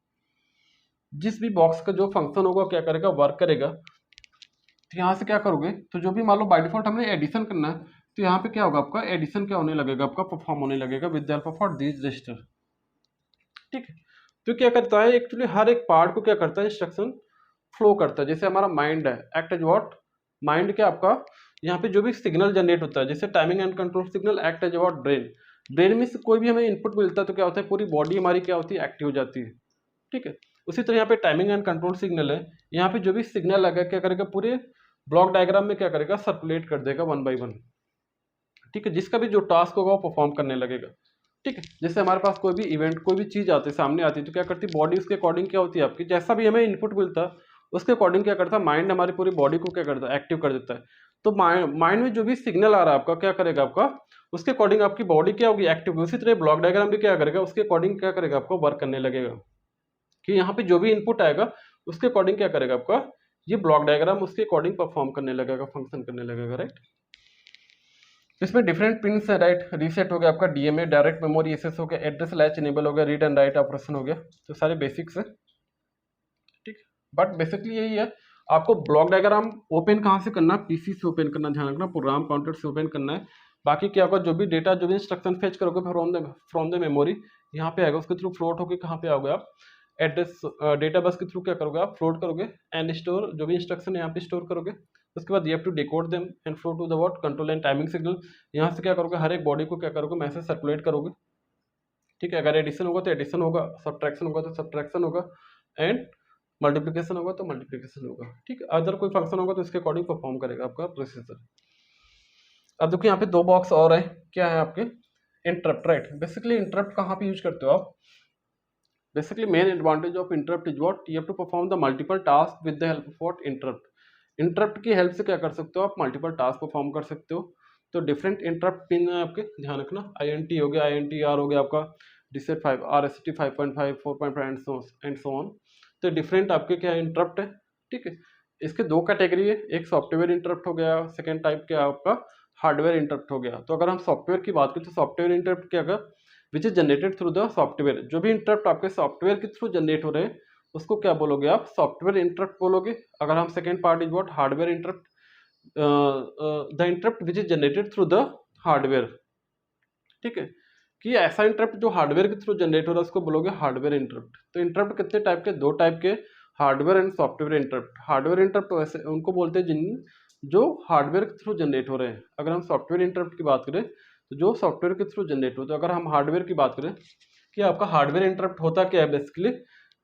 A: जिस भी बॉक्स का जो फंक्शन होगा क्या करेगा, वर्क करेगा। तो यहाँ से क्या करोगे, तो जो भी मान लो बाय डिफॉल्ट हमने एडिशन करना है, तो यहाँ पे क्या होगा आपका, एडिशन क्या होने लगेगा आपका, परफॉर्म होने लगेगा with the help of this register, ठीक है। तो क्या करता है, एक्चुअली हर एक पार्ट को क्या करता है, इंस्ट्रक्शन फ्लो करता है। जैसे हमारा माइंड है, एक्ट एज व्हाट, माइंड क्या आपका, यहाँ पे जो भी सिग्नल जनरेट होता है, जैसे timing and control signal, act as what, brain. Brain में से कोई भी हमें इनपुट मिलता है तो क्या होता है, पूरी बॉडी हमारी क्या होती है, एक्टिव हो जाती है, ठीक है। उसी तरह यहाँ पे टाइमिंग एंड कंट्रोल सिग्नल है, यहाँ पे जो भी सिग्नल लगा क्या करेगा, पूरे ब्लॉक डायग्राम में क्या करेगा, सर्कुलेट कर देगा 1 बाय 1, ठीक है। जिसका भी जो टास्क होगा वो परफॉर्म करने लगेगा, ठीक है। जैसे हमारे पास कोई भी इवेंट, कोई भी चीज आती है, सामने आती है, तो क्या करती है बॉडी, उसके अकॉर्डिंग क्या होती है आपकी, जैसा भी हमें इनपुट मिलता है उसके अकॉर्डिंग क्या करता है माइंड, हमारी पूरी बॉडी को क्या करता है, एक्टिव कर देता है। तो माइंड में जो भी सिग्नल आ रहा है आपका क्या करेगा आपका, उसके अकॉर्डिंग आपकी बॉडी क्या होगी, एक्टिव होगी। उसी तरह ब्लॉक डायग्राम भी क्या करेगा, उसके अकॉर्डिंग क्या करेगा, आपको वर्क करने लगेगा, कि यहाँ पे जो भी इनपुट आएगा उसके अकॉर्डिंग क्या करेगा आपका, ये ब्लॉक डायग्राम उसके अकॉर्डिंग परफॉर्म करने लगेगा, फंक्शन करने लगेगा, राइट। इसमें डिफरेंट पिन्स है, राइट। रीसेट हो गया आपका, डीएमए, डायरेक्ट मेमोरी एक्सेस हो गया, एड्रेस लैच इनेबल हो गया, रीड एंड राइट ऑपरेशन हो गया। तो सारे बेसिक्स है, ठीक। बट बेसिकली यही है, आपको ब्लॉक डायग्राम ओपन कहाँ से करना है, पीसी से ओपन करना, ध्यान रखना, प्रोग्राम काउंटर से ओपन करना है। बाकी क्या होगा, जो भी डेटा, जो भी इंस्ट्रक्शन फेच करोगे फ्रॉम द मेमोरी, यहाँ पे आएगा, उसके थ्रू फ्लोट होकर कहाँ पे आओगे आप, एड्रेस डेटा बस के थ्रू क्या करोगे आप, फ्लोट करोगे, एंड स्टोर, जो भी इंस्ट्रक्शन है यहाँ पे स्टोर करोगे। उसके बाद you have to decode them and flow to the what, control and timing signal. यहाँ से क्या करोगे, हर एक बॉडी को क्या करोगे, मैसेज सर्कुलेट करोगे, ठीक है। अगर एडिशन होगा तो एडिशन होगा, सब्ट्रैक्शन होगा तो सब्ट्रैक्शन होगा, एंड मल्टीप्लिकेशन होगा तो मल्टीप्लिकेशन होगा, ठीक है। अदर कोई फंक्शन होगा तो इसके अकॉर्डिंग परफॉर्म करेगा आपका प्रोसेसर। अब देखो यहाँ पे 2 बॉक्स और है, क्या है आपके, इंटरप्ट, राइट। बेसिकली इंटरप्ट कहाँ पे यूज करते हो आप, basically main advantage of interrupt is what, you have to perform the multiple tasks with the help of what, interrupt की हेल्प से क्या कर सकते हो आप, मल्टीपल टास्क परफॉर्म कर सकते हो। तो डिफरेंट इंटरप्ट पिन है आपके, ध्यान रखना, INT हो गया, INTR हो गया आपका, DSET 5, RST 5.5, 4.5 and so on. तो डिफरेंट आपके क्या इंटरप्ट है, ठीक है। इसके 2 कैटेगरी है, एक सॉफ्टवेयर इंटरप्ट हो गया, सेकेंड टाइप क्या आपका हार्डवेयर इंटरप्ट हो गया। तो अगर हम सॉफ्टवेयर की बात करें तो सॉफ्टवेयर इंटरप्ट क्या होगा, which is generated through the software. जो भी इंटरप्ट आपके सॉफ्टवेयर के थ्रू जनरेट हो रहे हैं उसको क्या बोलोगे आप, सॉफ्टवेयर इंटरप्ट बोलोगे। अगर हम second part is what, hardware interrupt, the interrupt which is generated through the hardware, ठीक है। कि ऐसा इंटरप्ट जो हार्डवेयर के थ्रू जनरेट हो रहा है उसको बोलोगे हार्डवेयर इंटरप्ट। तो इंटरप्ट कितने टाइप के, 2 टाइप के, hardware and software interrupt. Hardware interrupt वैसे उनको बोलते हैं जिन जो हार्डवेयर के थ्रू जनरेट हो रहे हैं। अगर हम सॉफ्टवेयर इंटरप्ट की बात करें तो जो सॉफ्टवेयर के थ्रू जनरेट हो, तो अगर हम हार्डवेयर की बात करें कि आपका हार्डवेयर इंटरप्ट होता क्या है बेसिकली,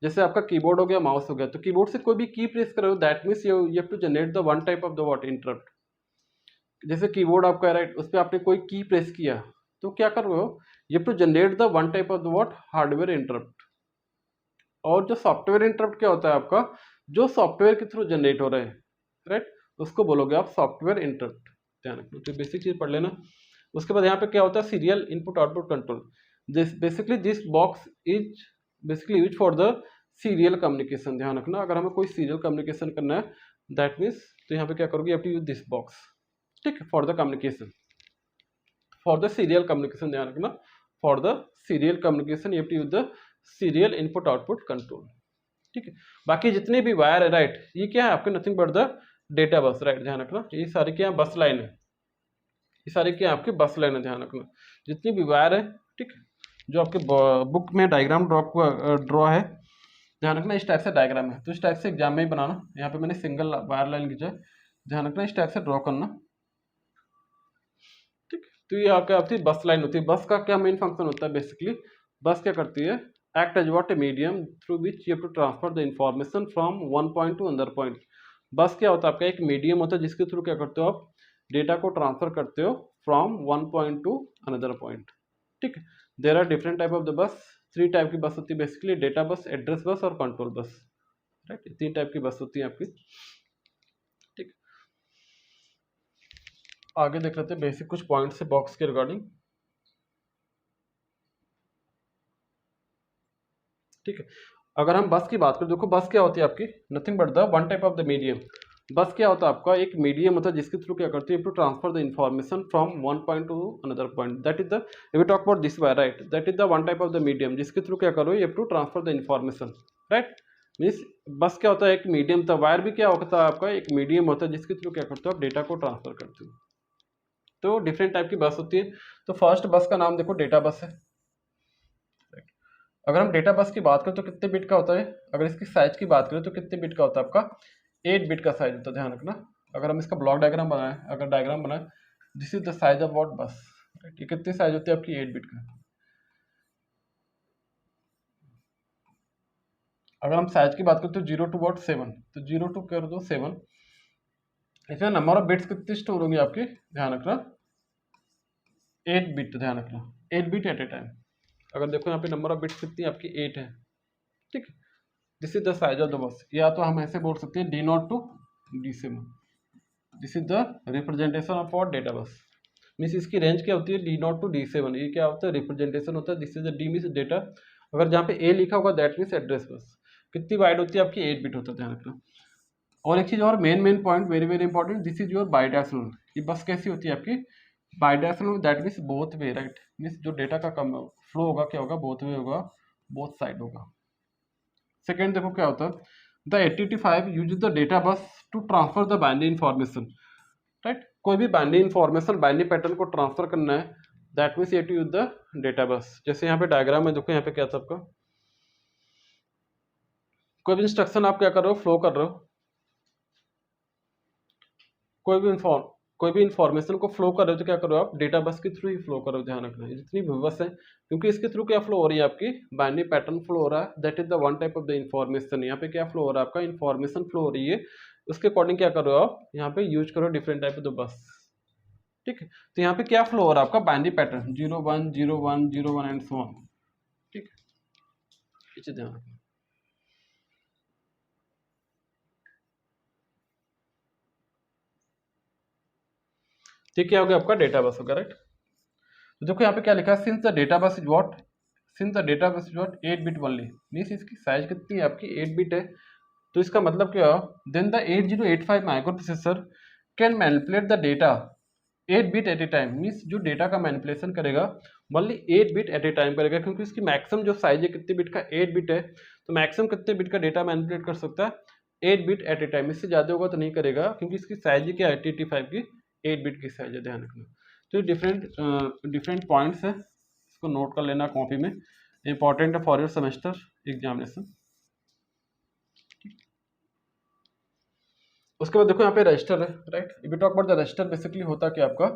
A: जैसे आपका कीबोर्ड हो गया, माउस हो गया, तो कीबोर्ड से कोई भी की प्रेस करो, that means you have to generate the one type of the what, interrupt. जैसे कीबोर्ड आपका है, राइट, उस पर आपने कोई की प्रेस किया तो क्या कर रहे हो, you have to generate the one type of the what, hardware interrupt. और जो सॉफ्टवेयर इंटरप्ट क्या होता है आपका, जो सॉफ्टवेयर के थ्रू जनरेट हो रहे हैं, राइट, उसको बोलोगे आप सॉफ्टवेयर इंटरप्ट। ध्यान रखना, तो बेसिक चीज पढ़ लेना। उसके बाद यहाँ पे क्या होता है, serial input output control. This basically this box is basically use for the serial communication. ध्यान रखना, अगर हमें कोई सीरियल कम्युनिकेशन करना है दैट मीन्स, तो यहाँ पे क्या करोगे, you have to use this box, ठीक है, for the communication, for the serial communication. ध्यान रखना, for the serial communication you have to use the serial input output control, ठीक है। बाकी जितने भी वायर है, राइट, ये क्या है आपके, nothing but the data bus, right. ध्यान रखना, ये सारी क्या है, बस लाइन है, ये सारी क्या है आपकी बस लाइन है। ध्यान रखना, जितनी भी वायर है, ठीक है, जो आपके बुक में डायग्राम ड्रॉ है, ध्यान रखना इस टाइप से डायग्राम है, तो इस टाइप से एग्जाम में ही बनाना। यहाँ पे मैंने सिंगल वायर लाइन खींचा है, ध्यान रखना इस टाइप से ड्रॉ करना, ठीक। तो ये आपकी बस लाइन होती है। बस का क्या मेन फंक्शन होता है, बेसिकली बस क्या करती है, act as what, a medium through which you have to transfer the information from one point to another point. Bus क्या होता है आपका, एक मीडियम होता है जिसके थ्रू क्या करते हो आप, डेटा को ट्रांसफर करते हो from one point to another point, ठीक है। There are different type of the bus, 3 type की बस होती है basically, data bus, address bus और कंट्रोल बस, राइट। 3 टाइप की बस होती है आपकी, ठीक। आगे देख लेते हैं बेसिक कुछ पॉइंट्स है बॉक्स के रिगार्डिंग, ठीक है। अगर हम बस की बात करें, देखो बस क्या होती है आपकी, nothing but the one type of the medium. बस क्या होता है आपका, एक मीडियम होता है जिसके थ्रू क्या करती है, to transfer the information from one point to another point, that is the, if we talk about this wire, right, that is the one type of the medium जिसके थ्रू क्या करो, you have to transfer the information, right. Means bus क्या होता है, एक medium था, wire भी क्या होता है आपका, एक मीडियम होता है जिसके थ्रू क्या करते हो आप, डेटा को ट्रांसफर करते हो। तो डिफरेंट टाइप की बस होती है। तो फर्स्ट बस का नाम देखो डेटा बस है। अगर हम डेटा बस की बात करें तो कितने बिट का होता है, अगर इसकी साइज की बात करें तो कितने बिट का होता है आपका, 8 बिट का साइज होता है। ध्यान रखना, अगर हम इसका ब्लॉक डायग्राम बनाएं, अगर डायग्राम बनाएं, this is the size of what बस, राइट। ये कितनी साइज होती है आपकी, 8 बिट का। अगर हम साइज की बात करें तो 0 to what 7, तो 0 to कर दो 7, इसमें नंबर ऑफ बिट्स कितनी स्टोर होंगी आपकी, ध्यान रखना 8 बिट, ध्यान रखना 8 बिट एट ए टाइम। अगर देखो यहाँ पे नंबर ऑफ बिट्स कितनी आपकी 8 है, ठीक। This is the size of the बस, या तो हम ऐसे बोल सकते हैं D0 to D7, this is the representation of our data bus. Means इसकी रेंज क्या होती है, D0 to D7, ये क्या होता है, रिप्रेजेंटेशन होता है। This is the D means data, अगर जहाँ पे A लिखा होगा दैट मीन्स एड्रेस बस। कितनी वाइड होती है आपकी, 8 बिट होता है, ध्यान रखना। और एक चीज और, main point, very very important, this is your bidirectional. ये बस कैसी होती है आपकी, bidirectional, that means both way, right. Means जो डेटा का कम फ्लो होगा क्या होगा, बोथ वे होगा, बोथ साइड होगा। सेकेंड देखो क्या होता है, the 885 use the data bus to transfer the binary information, right. कोई भी बाइनरी इंफॉर्मेशन, बाइनरी पैटर्न को ट्रांसफर करना है, that means you to use the data bus. जैसे यहाँ पे डायग्राम में देखो, यहाँ पे क्या था आपका, कोई भी इंस्ट्रक्शन आप क्या कर रहे हो, फ्लो कर रहे हो, कोई भी इंफॉर्मेशन को फ्लो कर रहे हो तो क्या करो आप, डेटा बस के थ्रू ही फ्लो करो। ध्यान रखना, जितनी भी बस है, क्योंकि इसके थ्रू क्या फ्लो हो रही है आपकी, बाइनरी पैटर्न फ्लो हो रहा है, that is the one type of the information. यहाँ पे क्या फ्लो हो रहा है आपका, इंफॉर्मेशन फ्लो हो रही है, उसके अकॉर्डिंग क्या करो आप, यहाँ पे यूज करो डिफरेंट टाइप ऑफ द बस, ठीक है। तो यहाँ पे क्या फ्लो हो रहा है आपका, binary pattern 0 1 0 1 0 1 and so on, ठीक है, इसे ध्यान रखना। ठीक, क्या हो गया आपका, डेटा बस होगा, राइट। तो देखो यहाँ पे क्या लिखा है, सिंस द डेटा बस is what, since the data बस is what 8 bit only, means इसकी साइज कितनी है आपकी, 8 बिट है। तो इसका मतलब क्या, then the 8085 micro processor can manipulate the data 8 bit at a time, means जो डेटा का मैनिपुलेशन करेगा only 8 bit at a time करेगा, क्योंकि इसकी मैक्सिमम जो साइज है कितने बिट का, 8 बिट है। तो मैक्सिमम कितने बिट का डेटा मैनिपुलेट कर सकता है, 8 बिट एट ए टाइम। इससे ज़्यादा होगा तो नहीं करेगा, क्योंकि इसकी साइज क्या है, 8085 की 8 बिट की साइज है, ध्यान रखना। तो डिफरेंट पॉइंट्स है, इसको नोट कर लेना कॉपी में, इंपॉर्टेंट है फॉर योर सेमेस्टर एग्जामिनेशन। उसके बाद देखो यहाँ पे रजिस्टर है, right. If you talk about the register, basically होता क्या आपका,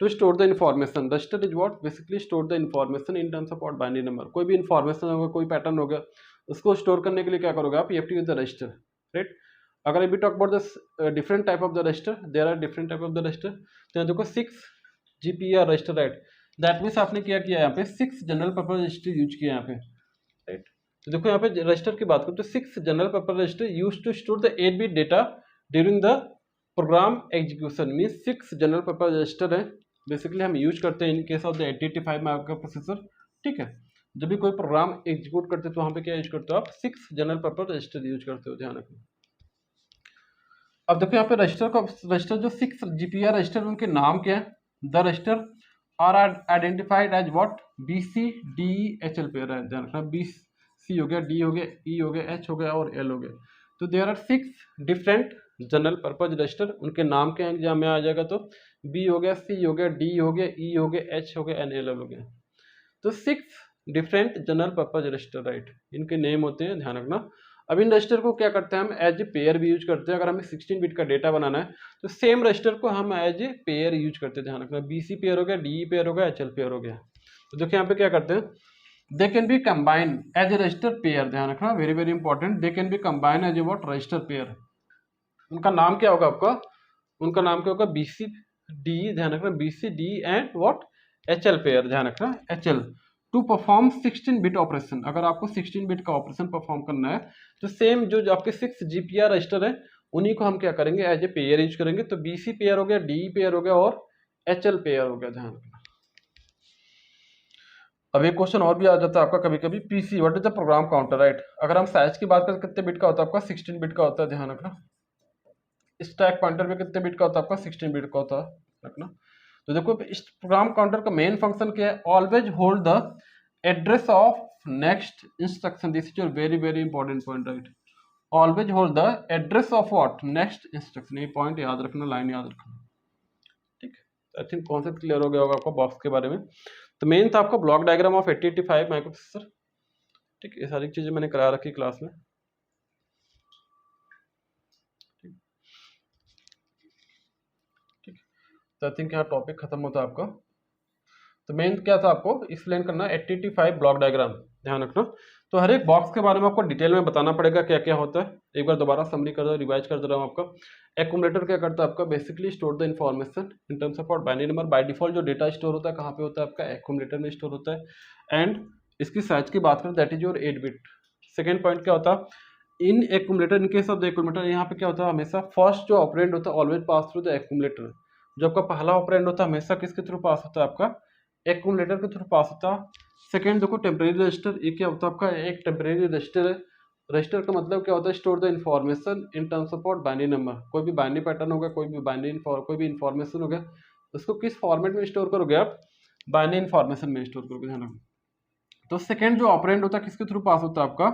A: to store the information, register is what, basically store the information in terms of what, binary number. कोई भी इन्फॉर्मेशन होगा, कोई पैटर्न होगा, उसको स्टोर करने के लिए क्या करोगे आप, you have to use the register, right. अगर if you talk about the different type of the register, there are different type of the register. तो देखो 6 GPR register, right. That means आपने क्या किया यहाँ पे, 6 जनरल पर्पज रजिस्टर यूज किया यहाँ पे, राइट। तो देखो यहाँ पे रजिस्टर की बात करें तो 6 general purpose register use to store the 8 bit data during the program execution, means 6 general purpose register है बेसिकली हम यूज करते हैं in case of the 8085 micro processor, ठीक है। जब भी कोई प्रोग्राम एग्जीक्यूट करते हो तो वहाँ पे क्या यूज करते हो आप, 6 जनरल पर्पज रजिस्टर यूज करते हो, ध्यान रखना। अब देखो यहाँ पे रजिस्टर जो 6 जीपीआर रजिस्टर उनके नाम क्या है, the register are identified as what, B C D H L pair है, ध्यान रखना। बी सी हो गया, डी हो गया, ई हो गया, एच हो गया और एल हो गया। तो there are 6 different general purpose register, उनके नाम क्या है एग्जाम में आ जाएगा। तो बी हो गया, सी हो गया, डी हो गया, ई हो गया, एच हो गया एंड एल हो गया। तो 6 different general purpose register, right, इनके नेम होते हैं, ध्यान रखना। अब इन रजिस्टर को क्या करते हैं हम, एज ए पेयर भी यूज करते हैं। अगर हमें 16 बिट का डेटा बनाना है तो सेम रजिस्टर को हम एज ए पेयर यूज करते हैं, ध्यान रखना। बीसी पेयर हो गया, डी पेयर हो गया, एचएल पेयर हो गया। तो देखिए यहाँ पे क्या करते हैं, they can be combine as a register pair, ध्यान रखना, very very important. They can be combine as a what, register pair. उनका नाम क्या होगा आपका, उनका नाम क्या होगा, बीसी डी, ध्यान रखना, B C D and what, H L pair, ध्यान रखना, H L. To perform 16 bit operation, अगर आपको 16 बिट का ऑपरेशन परफॉर्म करना है तो सेम जो आपके 6 जीपीआर रजिस्टर है उन्हीं को हम क्या करेंगे, एज ए पेयर यूज करेंगे। तो बीसी पेयर हो गया, डी पेयर हो गया और एचएल पेयर हो गया, ध्यान रखना। अब एक क्वेश्चन और भी आ जाता है आपका कभी कभी, PC what is the program counter, right. अगर हम साइज की बात करें कितने बिट का होता है आपका, 16 बिट का होता है, ध्यान रखना। स्टैक पॉइंटर में कितने बिट का होता है आपका, 16 बिट का होता है, रखना। तो देखो इस प्रोग्राम काउंटर का मेन फंक्शन क्या है, always hold the address of next instruction. This is your very very important point, right. Always hold the address of what, next instruction. ये पॉइंट याद रखना, लाइन याद रखना, ठीक है। आई थिंक कॉन्सेप्ट क्लियर हो गया होगा आपको बॉक्स के बारे में। तो मेन था आपका ब्लॉक डायग्राम ऑफ 8085 माइक्रोप्रोसेसर, ठीक है। ये सारी चीजें मैंने करा रखी क्लास में, ठीक। तो आई थिंक यहाँ टॉपिक खत्म होता है आपका। तो मेन क्या था आपको एक्सप्लेन करना, 8085 ब्लॉक डायग्राम, ध्यान रखना। तो हर एक बॉक्स के बारे में आपको डिटेल में बताना पड़ेगा क्या क्या होता है। एक बार दोबारा समरी कर दो, रिवाइज कर दे रहा हूँ आपका। एक्यूमुलेटर क्या करता है आपका, basically store the information in terms of binary number. Bye default जो डेटा स्टोर होता है कहाँ पे होता है आपका, एक्यूमुलेटर में स्टोर होता है। एंड इसकी साइज की बात करें that is your 8 bit. Second point क्या होता है, इन accumulator, in case of the accumulator, यहाँ पे क्या होता है, हमेशा फर्स्ट जो ऑपरेंड होता है always pass through the accumulator. जो आपका पहला ऑपरेंड होता है हमेशा किसके थ्रू पास होता है आपका, एक्यूमुलेटर के थ्रू पास होता है। सेकेंड देखो टेम्परेरी रजिस्टर, ये क्या होता है आपका, एक टेम्परेरी रजिस्टर है। रजिस्टर का मतलब क्या होता है, store the information in terms of binary number. कोई भी बाइनरी पैटर्न होगा, कोई भी इन्फॉर्मेशन होगा, उसको किस फॉर्मेट में स्टोर करोगे आप, बाइनरी इन्फॉर्मेशन में स्टोर करोगे, ध्यान रखना। तो सेकेंड जो ऑपरेंड होता है किसके थ्रू पास होता है आपका,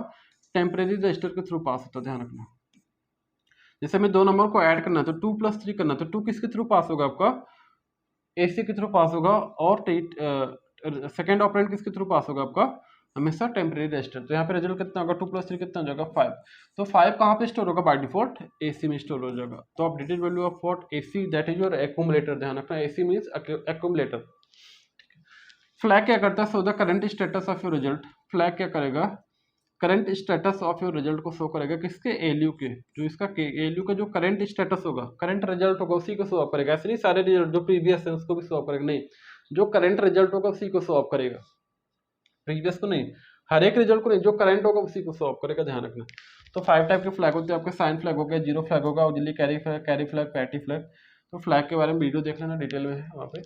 A: टेम्परेरी रजिस्टर के थ्रू पास होता है, ध्यान रखना। जैसे हमें 2 नंबर को ऐड करना है तो 2 + 3 करना है, तो 2 किसके थ्रू पास होगा आपका, एसी के थ्रू पास होगा। और सेकेंड ऑपरेंड किसके थ्रू पास होगा आपका, हमेशा टेम्परेरी रजिस्टर। तो यहाँ पे रिजल्ट कितना होगा, 2 + 3 कितना हो जाएगा, 5। तो 5 कहाँ पे स्टोर होगा, बाय डिफॉल्ट एसी में स्टोर हो जाएगा। तो आप digit value of what, AC, that is your accumulator, ध्यान रखना, एसी मींस एक्यूमुलेटर। फ्लैग क्या करता है, so the current status of your result. Flag क्या करेगा, current status of your result को शो करेगा, किसके, एलयू के। जो इसका एलयू का जो करंट स्टेटस होगा, करंट रिजल्ट होगा उसी को शो अप करेगा। ऐसे नहीं सारे रिजल्ट जो प्रीवियस है उसको भी शो अप करेगा, नहीं, जो करंट रिजल्ट होगा उसी को शो अप करेगा, प्रीवियस को नहीं, हर एक रिजल्ट को नहीं, जो करंट होगा उसी को शो अप करेगा, ध्यान रखना। तो 5 टाइप के फ्लैग होते हैं आपके, साइन फ्लैग हो गया, जीरो फ्लैग होगा, auxiliary carry flag, parity flag. तो फ्लैग के बारे में वीडियो देख लेना, डिटेल में है वहाँ पे।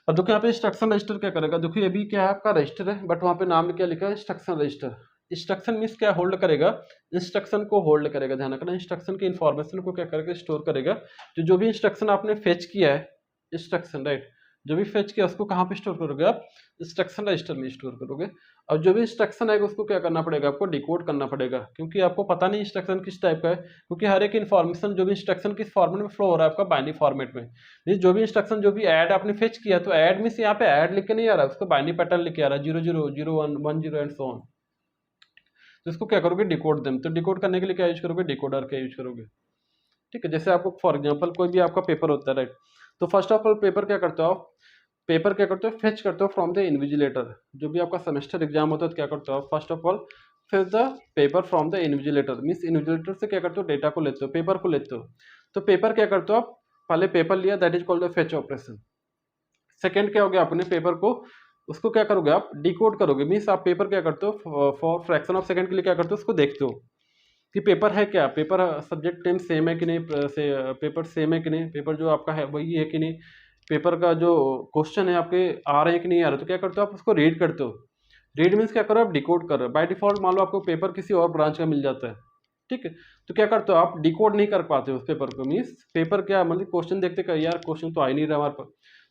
A: अब देखो यहाँ पे इंस्ट्रक्शन रजिस्टर क्या करेगा, देखो ये भी क्या है आपका रजिस्टर है, बट वहाँ पे नाम में क्या लिखा है, इंस्ट्रक्शन रजिस्टर। इंस्ट्रक्शन मीन्स क्या, होल्ड करेगा, इंस्ट्रक्शन को होल्ड करेगा, ध्यान रखना। इंस्ट्रक्शन की इन्फॉर्मेशन को क्या करेगा, स्टोर करेगा। जो भी इंस्ट्रक्शन आपने फेच किया है, इंस्ट्रक्शन, राइट, जो भी फेच किया उसको कहाँ पे स्टोर करोगे आप, इंस्ट्रक्शन रजिस्टर में स्टोर करोगे। और जो भी इंस्ट्रक्शन आएगा उसको क्या करना पड़ेगा आपको, डिकोड करना पड़ेगा, क्योंकि आपको पता नहीं इंस्ट्रक्शन किस टाइप का है। क्योंकि हर एक इन्फॉर्मेशन जो भी इंस्ट्रक्शन किस फॉर्मेट में फ्लो हो रहा है आपका, बाइनरी फॉर्मेट में। जो भी इंस्ट्रक्शन, जो भी ऐड आपने फेच किया, तो ऐड मींस यहाँ पे ऐड लिख के नहीं आ रहा, उसको बाइनरी पैटर्न लिख के आ रहा है, 00 01 10 एंड सो ऑन। तो इसको क्या करोगे, डिकोड देम। तो डिकोड करने के लिए क्या यूज करोगे, डिकोडर का यूज करोगे, ठीक है। जैसे आपको फॉर एग्जांपल कोई भी आपका पेपर होता है, राइट, तो फर्स्ट ऑफ ऑल पेपर क्या करते हो आप, पेपर क्या करते हो, फेच करते हो फ्रॉम द इन्विजिलेटर। जो भी आपका सेमेस्टर एग्जाम होता है तो क्या करते हो आप, first of all fetch the paper from the invigilator, means invigilator से क्या करते हो, डेटा को लेते हो, पेपर को लेते हो। तो पेपर क्या करते हो आप, पहले पेपर लिया, that is called the fetch operation. Second क्या हो गया, अपने पेपर को, उसको क्या करोगे आप, डिकोड करोगे। मीन्स आप पेपर क्या करते हो, फॉर फ्रैक्शन ऑफ सेकंड के लिए क्या करते हो, उसको देखते हो कि पेपर है क्या, पेपर सब्जेक्ट नेम सेम है कि नहीं, पेपर सेम है कि नहीं, पेपर जो आपका है वही है कि नहीं, पेपर का जो क्वेश्चन है आपके आ रहे हैं कि नहीं आ रहे, तो क्या करते हो आप उसको रीड करते हो। रीड मीन्स क्या करो आप डिकोड कर रहे हो। बाय डिफॉल्ट मान लो आपको पेपर किसी और ब्रांच का मिल जाता है, ठीक है, तो क्या करते हो आप डिकोड नहीं कर पाते उस पेपर को। मीन्स पेपर क्या मतलब क्वेश्चन देखते कर यार क्वेश्चन तो आ ही नहीं रहा हमारे पास,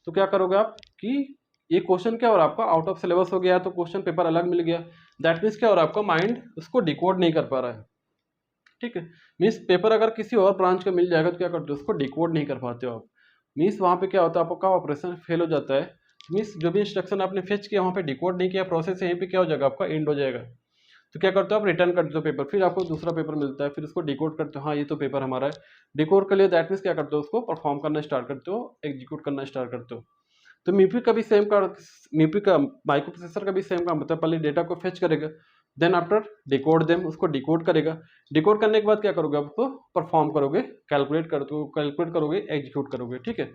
A: तो क्या करोगे आप कि ये क्वेश्चन क्या हो रहा है आपका आउट ऑफ सिलेबस हो गया, तो क्वेश्चन पेपर अलग मिल गया, दैट मीन्स क्या हो रहा है आपका माइंड उसको डिकोड नहीं कर पा रहा है, ठीक है। मीन्स पेपर अगर किसी और ब्रांच का मिल जाएगा तो क्या करते हो उसको डिकोड नहीं कर पाते हो आप। मीन्स वहाँ पे क्या होता है आपका ऑपरेशन फेल हो जाता है। मीन्स जो भी इंस्ट्रक्शन आपने फेच किया वहाँ पे डिकोड नहीं किया, प्रोसेस यहीं पे क्या हो जाएगा आपका एंड हो जाएगा। तो क्या करते हो आप रिटर्न करते हो पेपर, फिर आपको दूसरा पेपर मिलता है, फिर उसको डिकोड करते हो, हाँ ये तो पेपर हमारा है। डिकोड कर लिया दैट मीन्स क्या करते हो उसको परफॉर्म करना स्टार्ट करते हो, एग्जीक्यूट करना स्टार्ट करते हो। तो मीपी का भी सेम का मीपी का माइक्रो प्रोसेसर का भी सेम काम होता है, पहले डेटा को फेच करेगा, देन आफ्टर डिकोड देम उसको डिकोड करेगा, डिकोड करने के बाद क्या करोगे आप उसको परफॉर्म करोगे, कैलकुलेट करोगे, एग्जीक्यूट करोगे, ठीक है।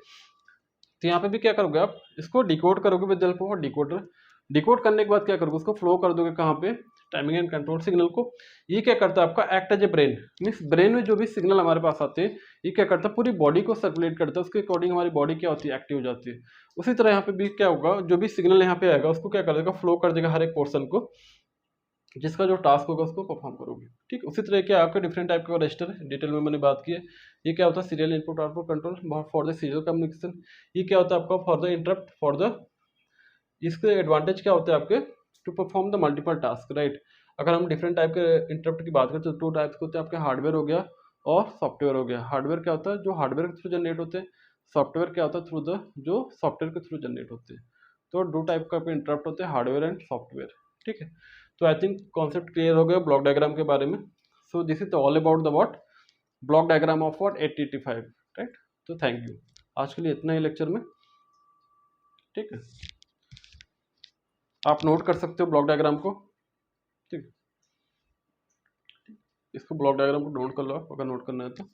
A: तो यहाँ पे भी क्या करोगे आप इसको डिकोड करोगे with help of decoder. Decode करने के बाद क्या करोगे उसको फ्लो कर दोगे कहाँ पे, टाइमिंग एंड कंट्रोल सिग्नल को। ये क्या करता है आपका act as a brain, means brain में जो भी सिग्नल हमारे पास आते हैं ये क्या करता है पूरी बॉडी को सर्कुलेट करता है, उसके अकॉर्डिंग हमारी बॉडी क्या होती है एक्टिव हो जाती है। उसी तरह यहाँ पे भी क्या होगा जो भी सिग्नल यहाँ पे आएगा उसको क्या कर देगा फ्लो कर देगा हर एक पोर्सन को, जिसका जो टास्क होगा उसको परफॉर्म करोगे, ठीक। उसी तरह के आपके डिफरेंट टाइप का रजिस्टर डिटेल में मैंने बात की है। ये क्या होता है serial input output control for the serial communication. ये क्या होता है आपका for the interrupt for the, इसके एडवांटेज क्या होते हैं आपके to perform the multiple task, right. अगर हम डिफरेंट टाइप के इंटरप्ट की बात करें तो टू टाइप्स के होते हैं आपके, हार्डवेयर हो गया और सॉफ्टवेयर हो गया। हार्डवेयर क्या होता है जो हार्डवेयर के थ्रू जनरेट होते हैं, सॉफ्टवेयर क्या होता है थ्रू द जो सॉफ्टवेयर के थ्रू जनरेट होते हैं। तो दो टाइप का आपके इंटरप्ट होते हैं हार्डवेयर एंड सॉफ्टवेयर, ठीक है। तो आई थिंक कॉन्सेप्ट क्लियर हो गया ब्लॉक डायग्राम के बारे में। So this is all about the what block diagram of what 8085, right. तो थैंक यू, आज के लिए इतना ही लेक्चर में, ठीक है। आप नोट कर सकते हो ब्लॉक डायग्राम को, ठीक। इसको ब्लॉक डायग्राम को नोट कर लो आप अगर नोट करना है तो।